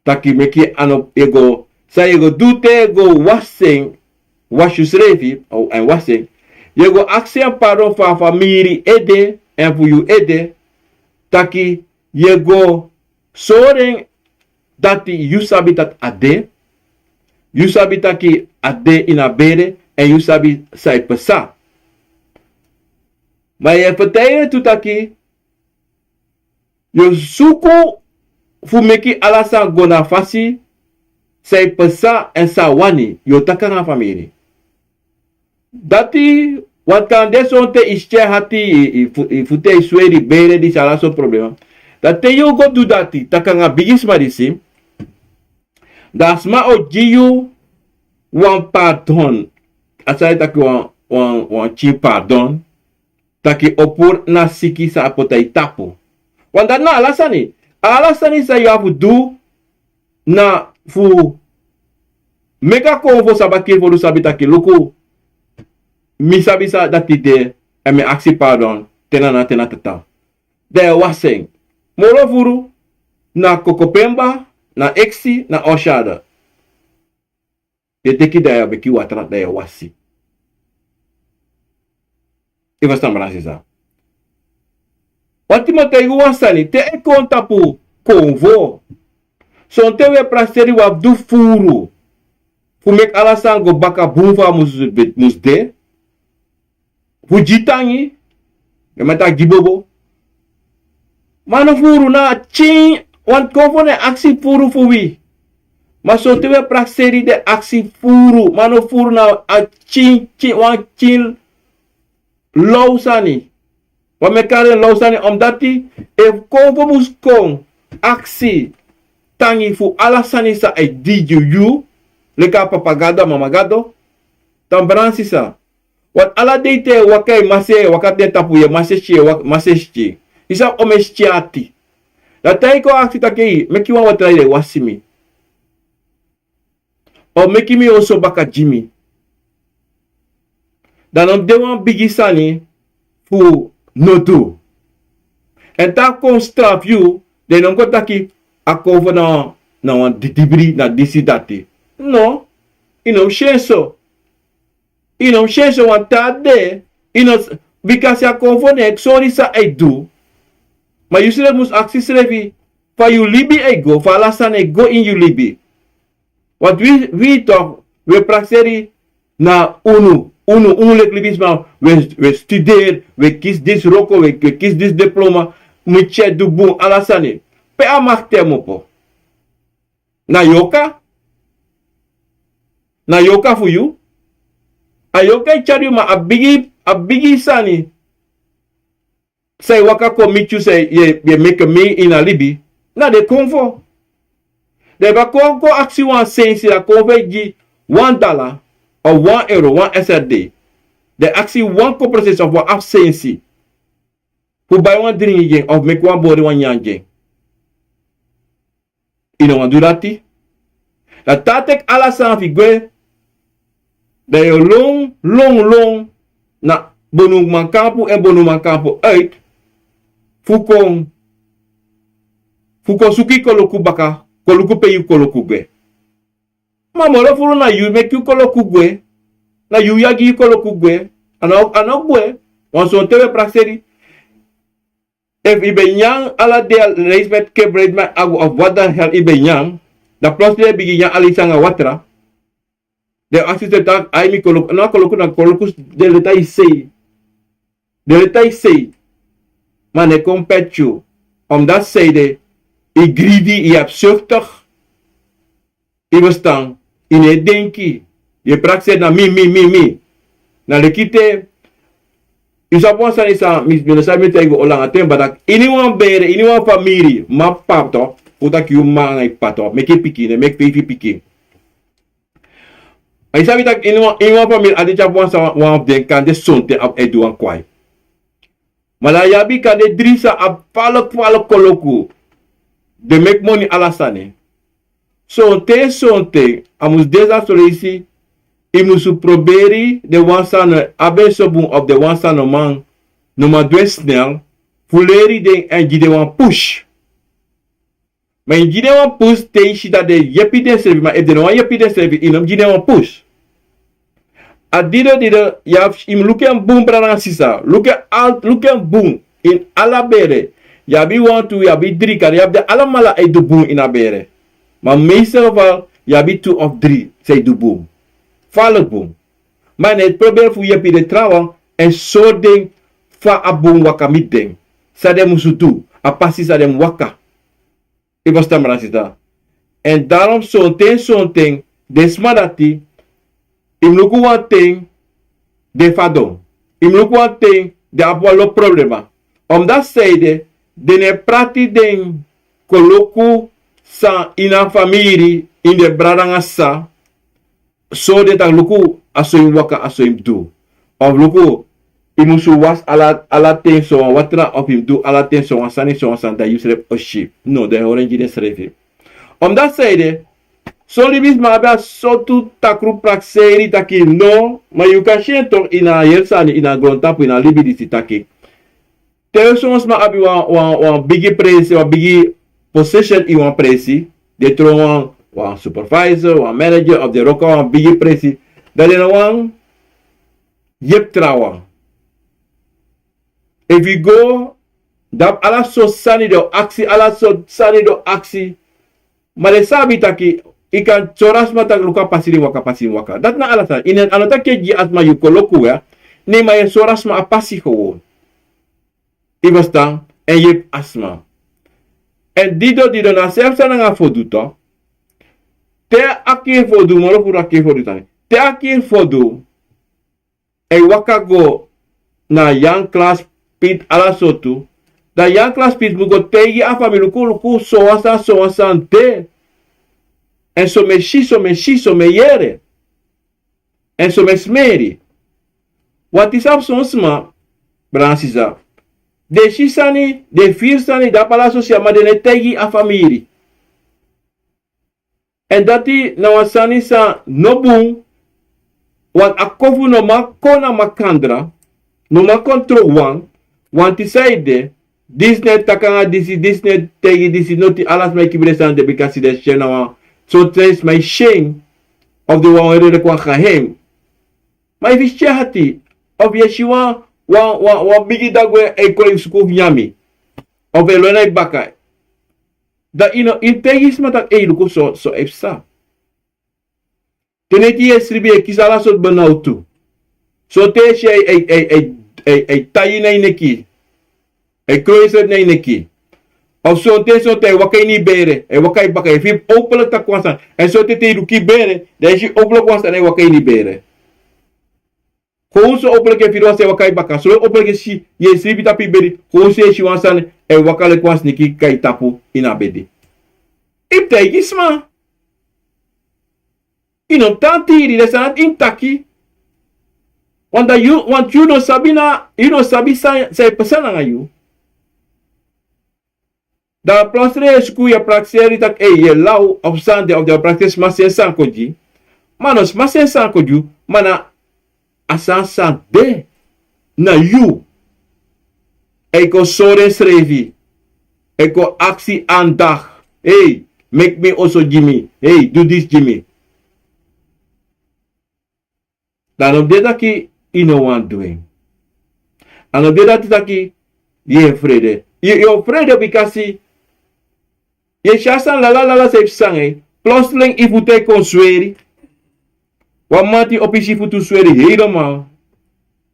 Taki meki ano yego sa yego dute go wasing washusrevi en wasing. Yego aksi pardon fa famiri ede en fu you ede. Taki yego soren dati you sabi dat ade. You sabi taki ade ina bere en you sabi sai pesa. Maar je vertelde tu taki yo suku fu meki alasa gona fasi sai pesa en sa wani yo takanga famiri. Dati wat kan desonte ische hati fute isweri bere di sala so problema. Dati yo go do dati takanga bigis marisi. Dasma o jiyu wan pardon. Asai taki wan chi pardon. Taki opur na siki sa apotai tapu. Want dat na alasani. Alasani sa you have to do na fu meka konvo sabakir for sabi taki loko. Mi sabi sa dati de en me aksi pardon tena tata. De waseng. Moro furu na kokopemba na eksi na oshada. De teki da beki watra da wasi. Iva stambrasisa. Wati mate wasani te e konta pu konvo. Son te we prasteri wap du furu. Fu mek alasan go baka bunfa musde. Fu jitangi. Gemata gibobo. Mano furu na ching. Want konvo ne aksi furu fuwi. Ma son te we prasteri de aksi furu. Mano furu na a ching. Wan ching. Lausani. Wat me karen lausani omdati if konvo muskong aksi tangi fu alasani sa e diju you leka papagado mamagado tambransi sa wat ala deite wakai mase wakate tapu ye maseschi isa omeschiati la taiko aksi takei meki wan watraile wasimi o meki mi oso baka jimi dan om dewan bigisani fu notu. En ta kon straf you, de non ko taki akova na wan ditibri na disi dati. No, ino shenso. Ino shenso wan ta de, ino because ya konvo ne sorry sa ai do. Ma you sile mus aksis revi fa you libi e go, fa lasan e go in you libi. Wat we talk, we prakseri na unu lek libisma, we studeer, we kies dis roko, we kies dis diploma, muche du bon alasane. Pe amak temo po. Na yoka for you. A yoka ichari ma abigi sani. Say waka ko michu say ye make me in a libi. Na de konvo. De ba ko aksi wan sensi la konve ji $1. Or €1, 1 SRD. They actually one process of what absence. Who buy one drink again or make one body one yang again. You know what do that? Dat tatek alasan figwe. They long na bonung mankampu en bonung mankampu uit. Fukong suki koloku baka koloku peyu koloku gwe. Mamoro furu na you make you koloku gwe. Na you yagi you koloku gwe. Ano gwe. Wanson tewe prakseri. If ibe nyang ala de reismet kebredma agu of what the hell ibe nyang. Da plus de bigi nyang alisanga watra. De assistent tak ai mi koloku. Na koloku na koloku de letai sei. De letai sei. Maar hij komt met je. Omdat zij de greedy, je hebt zuchtig. Je bestaan. In het denken. Je praat na mi. Na de kite. Je zou pas zijn isa. Misschien zou je tegen olang atem. Maar anyone bere, anyone familie. Ma pap toch. Voordat je man een pat toch. Make pikin. Make baby pikin. Hij zou dat anyone familie. Adi chap one den kan de zonte op edu an kwai. Malayabi kan de drisa a palo koloku. De make money alasane. Sonte, amus desa solisi. Imusu proberi de wansano abe sobun op de wansano man. Numa dwe snel. fuleri den en jide wan push. Maar in jide wan push te shida de yepi den servi, maar if de no wan yepi den servi, inom jide wan push. Adido dido ya im luken boom brana sisa, luken boom in ala bere. Ya bi 1 2 ya bi 3 kan ya de alamala e do boom in a bere. Maar meestal geval ya bi 2 of 3 say do boom. Fale boom. Maar net probeer fu yepi de trawa en so ding fa a boom waka mit ding. Sa dem musutu, a passi sa dem waka. Ik was tam rasita. En daarom zo'n ting, desmadati, im luku wan ting, de fadon. Im luku wan ting, de apwalo problema. Omdat zeide, de ne prati den koloku sa ina famiri, in de bradanga sa, so de tak luku aso im waka aso im do. Of luku, imusu was ala ting so watra of him do ala ting so sani so san da yusrep o ship. No, de orange de srefi. Omdat zeide, so libis ma abia so tu takru prakseri taki no, ma you kan shen tok ina yersani ina grontapu ina libidisi taki. Tel soms ma abi wan bigi presi, wan bigi possession i wan presi, de tro wan supervisor, wan manager of the roka wan bigi presi, da de wan yep trawa. If you go, dap ala so sani do aksi, ma de sabi taki, ikan choras mata luka pasiri waka. Dat na alasan. Inen anota keji asma yu koloku ya, ni ma ye choras ma apasi gewoon. Ibastang, en yep asma. En dido na self sana nga fodu to, te akir fodu, moro fura akir fodu tani. Te akir fodu, e waka go na young class pit ala sotu, da young class pit mugo tegi a fami luku soasan te. En so me yere. En so me smeri. Wat is op soms ma, bransisa. De shisani, de firsani, da pala sosia, ma de ne tegi a famiri. En dati na wasani sa nobu, wat akofu no ma kona makandra, no ma kontro want isaide, disnet takanga disnet tegi disi noti alas mai kibresan de bikasi de shena wan. So trace my shame of the one where kwa geheim. Maar if je hati of Yeshua wa bigi dagwe e ko isku nyami. Of elona baka. Da in tegis mata e luko so efsa. Teneti esribi e kisala so banautu. So te she e tayina ineki. E kroiset na ineki. Of so te wakai ni bere, e wakai baka, if you open ta kwansan, en so te ruki bere, dan je open kwansan e wakai ni bere. Gewoon so open ke firo se wakai baka, so open ke si ye sribi tapi beri, gewoon se shi wansan e wakale kwans niki kai tapu ina bedi. Ip te gisma. Ino tantiri de sanat intaki. Want you no sabi sa pesana ngayu. Da plosre sku ya prakseri tak ye lau of sande of the practice masen sankoji. Manos masen sankoju mana asan sande na you. Eko sore srevi. Eko aksi andag. Hey, make me also Jimmy. Hey, do this Jimmy. Dan op dit taki ino wan doing. En op dit taki ye vrede. Je vrede because je chasan la se sange. Plotseling ifute kon sweri. Wamati opisi futu sweri helemaal.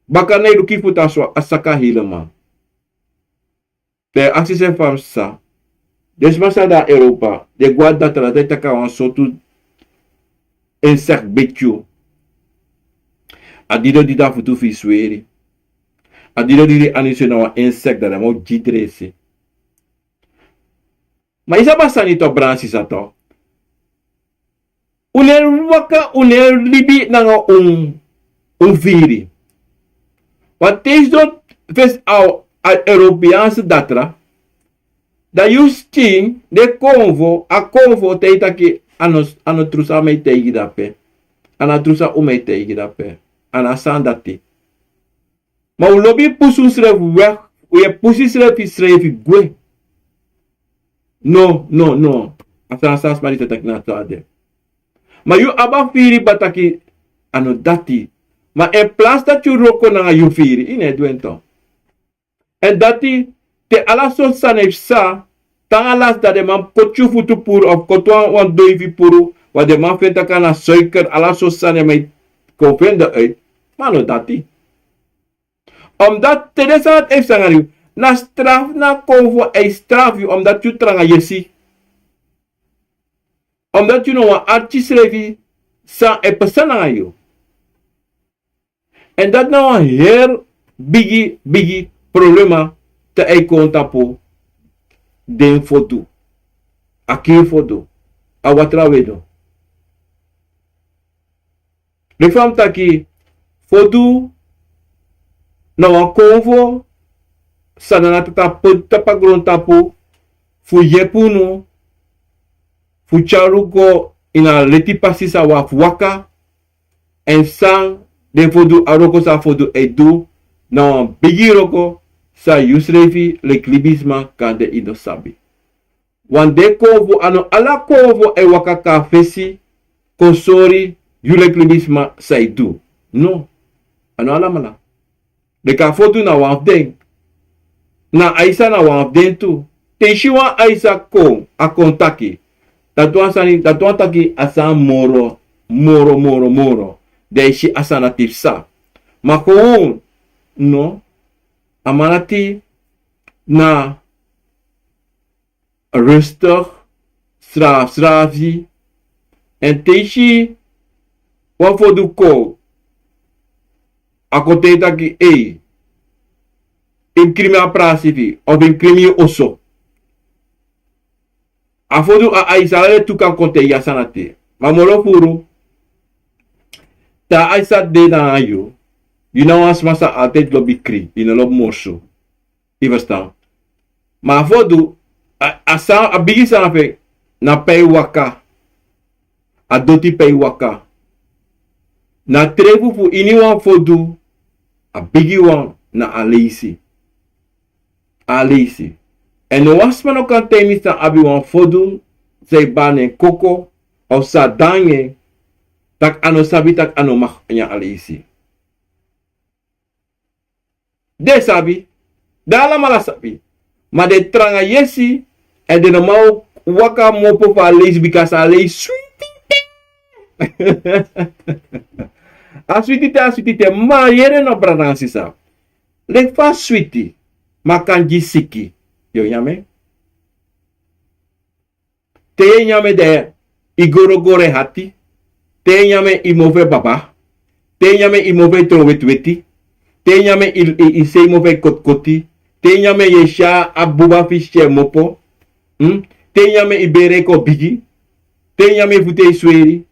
Bakane duki futa asaka helemaal. De actie se fam sa. Desmasa da Europa. De guarda tra de taka wan sotu insect betju. Adido di da futu fi sweri. Adido di anise na wan insect da mo jitresi. Maar isa basa nito bransi sa to. Uner libi nanga viri. Wat is dat ves au Europeaanse datra. Da justin de convo teita ki ano trusa mei tegi dape. Ana trusa umei tegi dape. Ana sandati. Maar u lobby pusun sref Uye pusi srefi gwe. No. Asana sas marita tak na to ade. Ma yu aba firi bataki ano dati. Ma en plaats dat yu roko na yu firi, ine duento. En dati te ala so sanef sa, tangalas dat de man kochu futu puru of kotwa wan doivi puru, wa de man venta kana suiker ala so sanef mai konvende uit. Mano dati. Omdat te desanat ef sangariu, na straf na konvo e straf yu omdat yu tranga yesi. Omdat yu no wan artis revi sa e pesana yu. En dat nou een heel biggie problema te ei conta po den foto. Aqui foto. A watra wedo. Le fam taki foto na wan konvo sanana tapa gronta po fu yepu no fu charuko ina leti pasisa wa waka en sang den fodu aroko sa fodu edu na bigi roko sa yusrefi le klibisma kande ido sabi. Wan de kovo ano ala kovo e waka ka fesi konsori yule klibisma sa edu. No. Ano ala mala. De ka fodu na wan den. Na aisa na wan den tu. Tenshua aisa ko a kontaki. Tatuan taki asa moro. Deze asana tipsa. Maar gewoon, no, amanati na rustig, stravi, en teshi, wat voor de ko, akote taki in krimi aprasivi, of in krimi oso. Afodu a aisale tu kan konte yasanate. Mamolo furu, ta aisa de na ayo, you know as masa altijd lobby kri, in lob morso. Je verstaan? Maar afodu, a bigi sanafe, na pei waka, a doti pei waka. Na trefu fu iniwan fodu, a bigi wan na aleisi. En no was man ook aan temista abi wan fodu, zei bane koko, of sa dange, tak ano sabi tak ano mak nya aleisi. De sabi, dala mala sabi, ma de tranga yesi, en de normaal waka mopo fa aleisi because aleisi sweetie. Aswitite, ma yere no branansi sa. Le fa sweetie, ma kanji siki. Yo nyame. Te nyame de igorogore hati. Te nyame imove baba. Te nyame imove trowetweti. Te nyame ise imove kotkoti. Te nyame yesha abuba fische mopo. Te nyame ibere ko bigi. Te nyame fute sweri.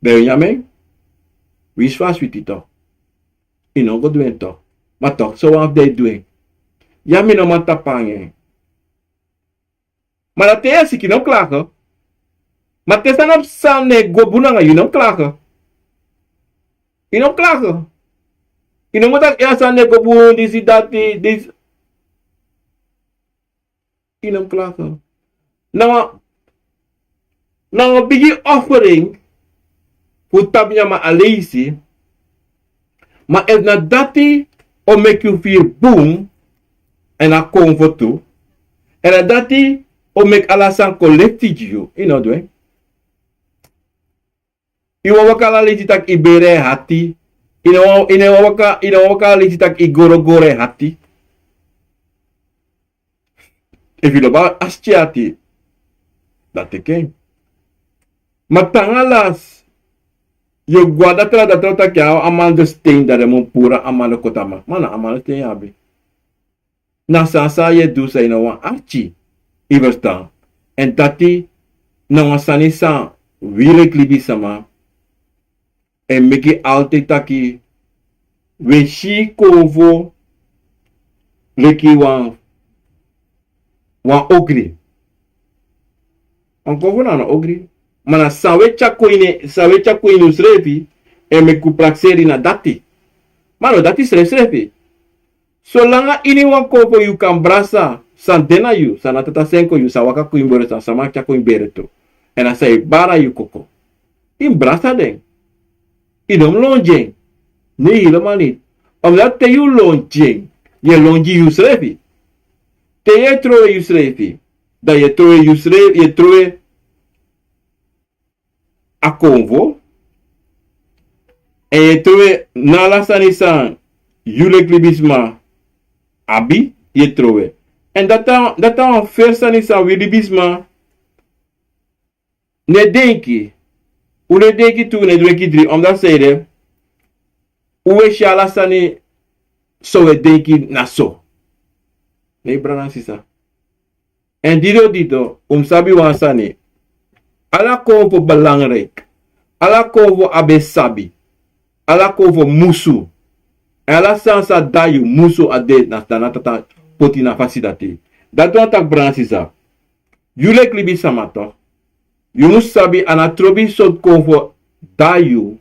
Be nyame. Wis fast with it toch. Ino go doen toch. Maar toch, so wat they doing. Yami no man tapange. Maar dat is ik no klagen. Maar het is dan op sane go bunanga you no klagen. You no klagen. You no moet dat ja sane go bun this that this. You no klagen. Nou bigi offering putab niya ma-alaisi, ma if na dati o make you feel boom, en a comfort too, en na dati o make alasan collected you, doing. Iwa waka laliti tak ibere hati, ina waka laliti tak igorogore hati. If you know about asciati, dat ken. Matangalas, yo guarda tra da trota kia amando stain da mo pura amando kotama. Mana amando stain abi. Na sansa ye du sa ina wan archi. Iverstaan. En tati na wan sanisa wile klibi sama. En meki altijd taki we shi kovo leki wan ogri. An kovo na ogri. Mana sawe chako ine usrefi e me kuprakseri na dati. Mano dati srefi. Solanga ini wan kopo yu kan brasa san dena yu san tata senko yu sa waka kuimbore san sama kya kuimbere to. En a say bara yu koko. In brasa den. Idom lonjeng. Nee helemaal niet. Omdat te yu lonjeng. Je lonji yu srefi. Te je troe yu srefi. Dat je troe yu srefi. Je troe a convo. En je troe nalasani san yulek libisma abi. Je troe. En dat dan versani san wilibisma. Ne denki. U ne denki tu ne dweki drie. Omdat zeide. Uwe shala sani so we denki na so. Nee, brana sisa. En dito, sabi wansani. Ala kovo belangrijk. Ala kovo abesabi. Ala kovo musu. Ala sansa dayu musu ade na tata poti na fasidati. Dat don tak brana sisa. Yulek libi samato. Yumus sabi anatrobi sot kovo dayu.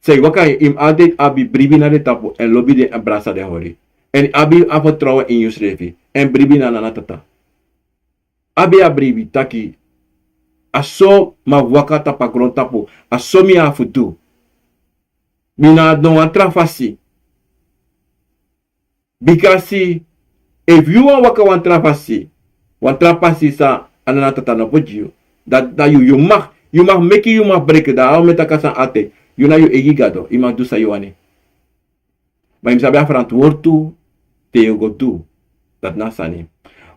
Zeg, wat kan je im altijd abi bribi na de tapo en lobby de abrasa de hori. En abi afotrouwen in je schreef. En bribi na nanatata. Abi a bribi taki. Aso ma waka tapa gron tapo. Aso mi afutu. Mina don wantra fasi. Because if you want waka wantra fasi sa ananatata no pojiu. Dat you mag make you mag breken. Da al metakasan ate. You na you egigado, iemand doet sa you ane. Maar je sabi verantwoord toe, te you go do. Dat na sani.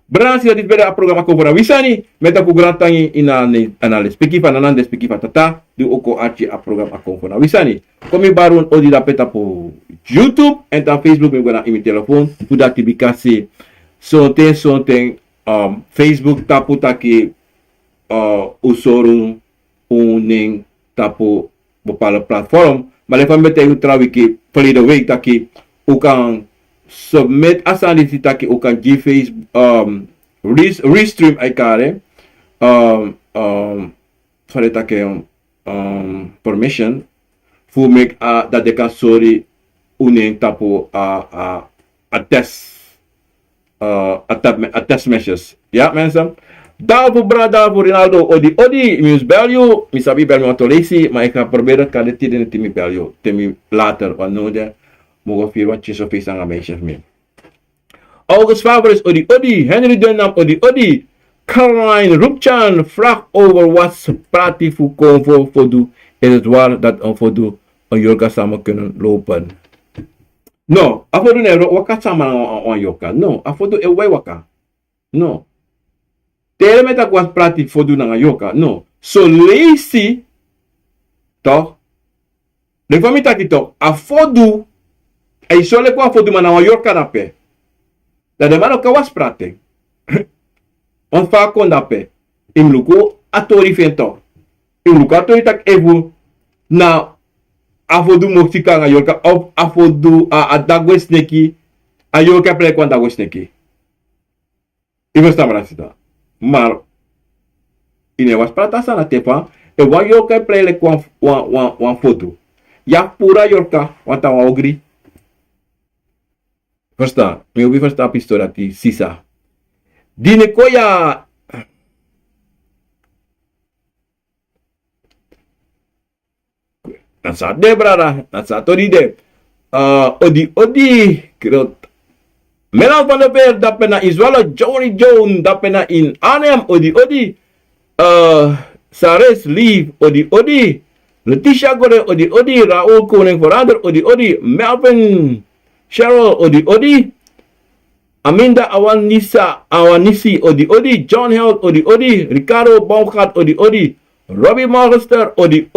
Bransi dat is bij het programma Kobra Wisani, met de programma in een speki van een ander speki van tata, doe ook archi het programma Kobra Wisani. Kom je baron odi da peta po YouTube en dan Facebook met in mijn telefoon, voor dat tibikasi. Zoten, Facebook tapu taki, usorum, uning tapu, bepaalde platform. Maar even met u trouwens ki verleden week dat je ook kan submit asani dat je ook kan GFace restream elkaar sorry dat je permission voor me dat de kan sorry unen tapo a test messages. Ja mensen. Daarvoor brada voor Ronaldo odi mis beljo mi sabi beljo antolesi maar ik ga proberen kan de tiden te mi beljo te mi later want nodig mogen vier wat je zo veel aan meisjes mee. August Favoris odi Henry Dunham odi Caroline Rupchan vraagt over wat praat voor convo voor doe is het waar dat een voor doe een yoga samen kunnen lopen. No, afodo ne waka samen aan yoga. No, afodo e wai waka. No. Tere met was pratik fodu na yoka. No. So lazy toch? De famita taki toch. A fodu e sole kwa fodu na yoka na pe. Da de mano ka was pratik. On fa konda pe. Im luko atori fento. Im luko atori tak evu na afodu moksika na yoka of afodu a dagwes neki a yoka pre kwa dagwes neki. Ivo stamrasita. Maar ine was prata sana tepa e wan yoka plele kwa wan foto. Ya pura yoka wanta wa ogri. Versta, me obi versta pistola ti sisa. Dine koya Natsa de brada, natsa tori de. Odi krot. Melan van der Veer dat pena in Zwolle, Johnny Jones dat pena in Arnhem, odi, Sares Lief, odi, Letitia Gore, odi, Raoul Koning Verander, odi, Melvin Cheryl, odi, Aminda Awanisi, odi, John Held, odi, Ricardo Baumgart, odi, Robbie Morgenster, odi,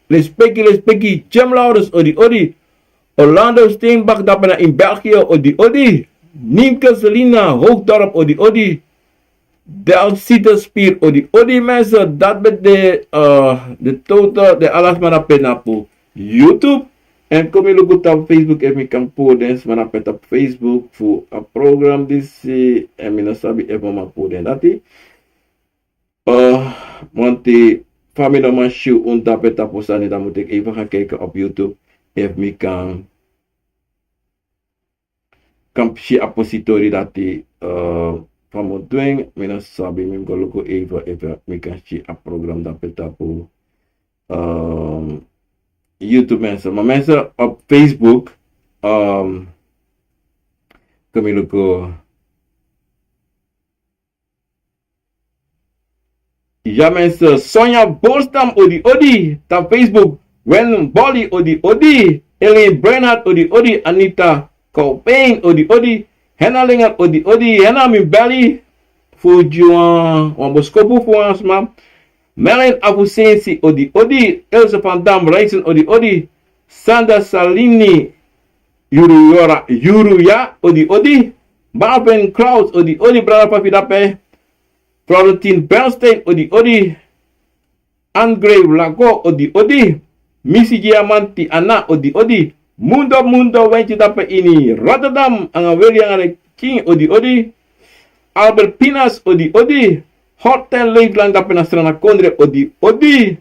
Lespeki, Jim Laurens, odi, Orlando Steenbach dat pena in België, odi, Nienke Selina Hoogdorp, odi, Delcite Spier, odi mensen, dat met de total, de alles maar op pena op YouTube. En kom je ook op Facebook en ik kan poden, maar op Facebook voor een programma die en mijn sabi even maar poden dat want die familie man show ontdapet op osani, dan moet ik even gaan kijken op YouTube. If me kan kampi appositori dati vamo doing mina sabi mi goloko even mi kanchi a program da petapo YouTube mensen, maar mensen op Facebook kami loko ja mensen Sonja Bolstam odi ta Facebook Wen Bolly odi Elaine Bernhard odi Anita Kaupain odi Hennalinga odi Henna mi belly Fujuan Wamboskopu fuansma Melin Abusensi odi Ilse van Dam Reisen odi Sandra Salini Yuruya odi Barben Kraus odi Brother Papi Dape Florentine Bernstein odi Angrave Lago odi Missy Diamanti Anna odi Mundo Wentje Dape ini Rotterdam ang William King odi Albert Pinas odi Hotel Leegland Dape na Strana Kondre odi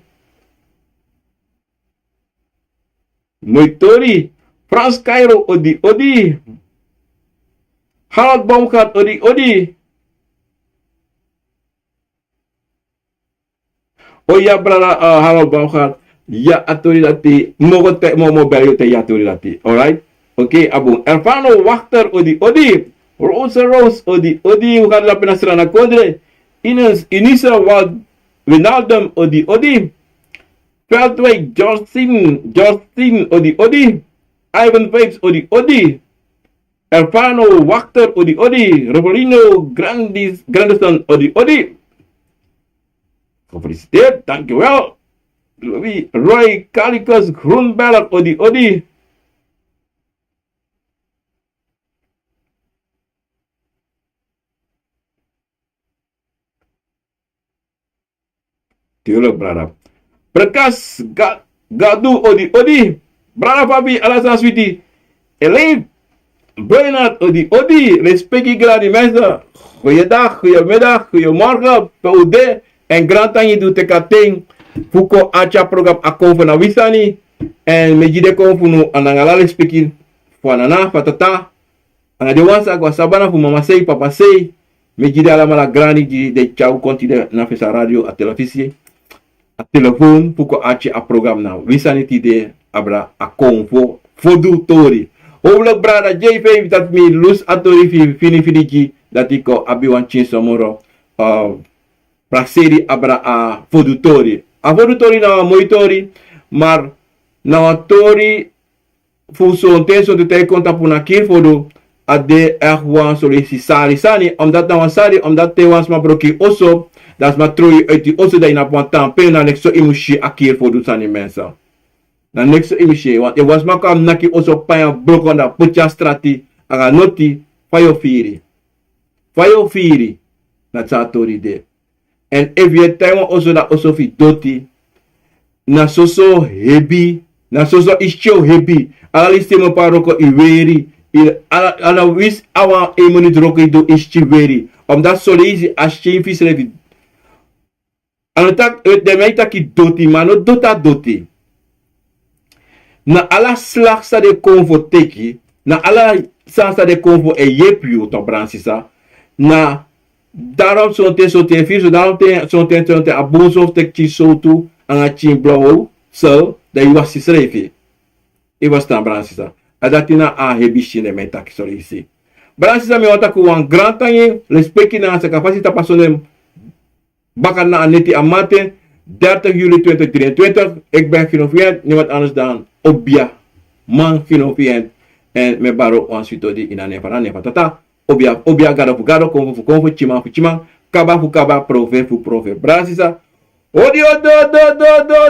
Moitori Frans Cairo odi Harold Baumgart odi Oh ya brother Harold Baumgart ya atori dati mogote mo bel te ya atori dati alright okay abung Elfano Wachter odi Rose odi ukar la pena Strana Kondre Inisa Wijnaldum odi Veldwijk Justin odi Ivan Vapes odi Elfano Wachter odi Roberino Grandison odi Gefeliciteerd, dankjewel Roy Kalicus Groenberg odi tuurlijk brother Berkas Gadu odi brother Papi Alasan Sweetie Elaine Bernhard odi respectie gladi mensen goeiedag, goeiemiddag, goeiemorgen PUD en grand tangi du te kating fuko acha program akon na wisani en mejide kon funu anangala speaking fuanana fatata ana de wansa kwa sabana fu mama sei papa sei mejide ala mala grani de chau continue na fesa radio a televisi a telefoon fuko acha a program na wisani tide abra akon fo fodu tori obla brada jf that me lose atori fini dat iko abi wan chin somoro prakseri abra a fodutori na moitori mar na tori fuso tenso de te conta puna kir fodu ade erwan solicitari sani omdat na wansari omdat te wans ma broki oso das ma troi uit die oso da ina pontan pe na nexo imushi akir fodu sani mensa na nexo imushi want e was ma kam naki oso paya blokonda pucha strati aga noti fayo firi na tsatori de en if je time also da also fi doti na soso hebi na soso ischo hebi ala liste mo paroko iweri ala wis awa emoni droke do ischi weri omdat solizi aschi fi slevi anotak de meita ki doti mano doti na ala slag sa de konvo teki na ala sa de konvo e yepiu to bransisa na daarom zo'n vier, daarom zo'n abuso te sotu aan het chin blauw zo dat je was geschreven. Ik was dan Bransisa. En dat je na a hebishine met tak sorry si. Bransisa me wata ku wan grand tanye respecti na sa capacità personeel bakan na aneti amate 30 juli 2023. Ik ben genoviënt, niemand anders dan Obia man genoviënt en me baro wan switodi in ane tata. Obia gado konvo chima kaba fu kaba prove Bransisa odio do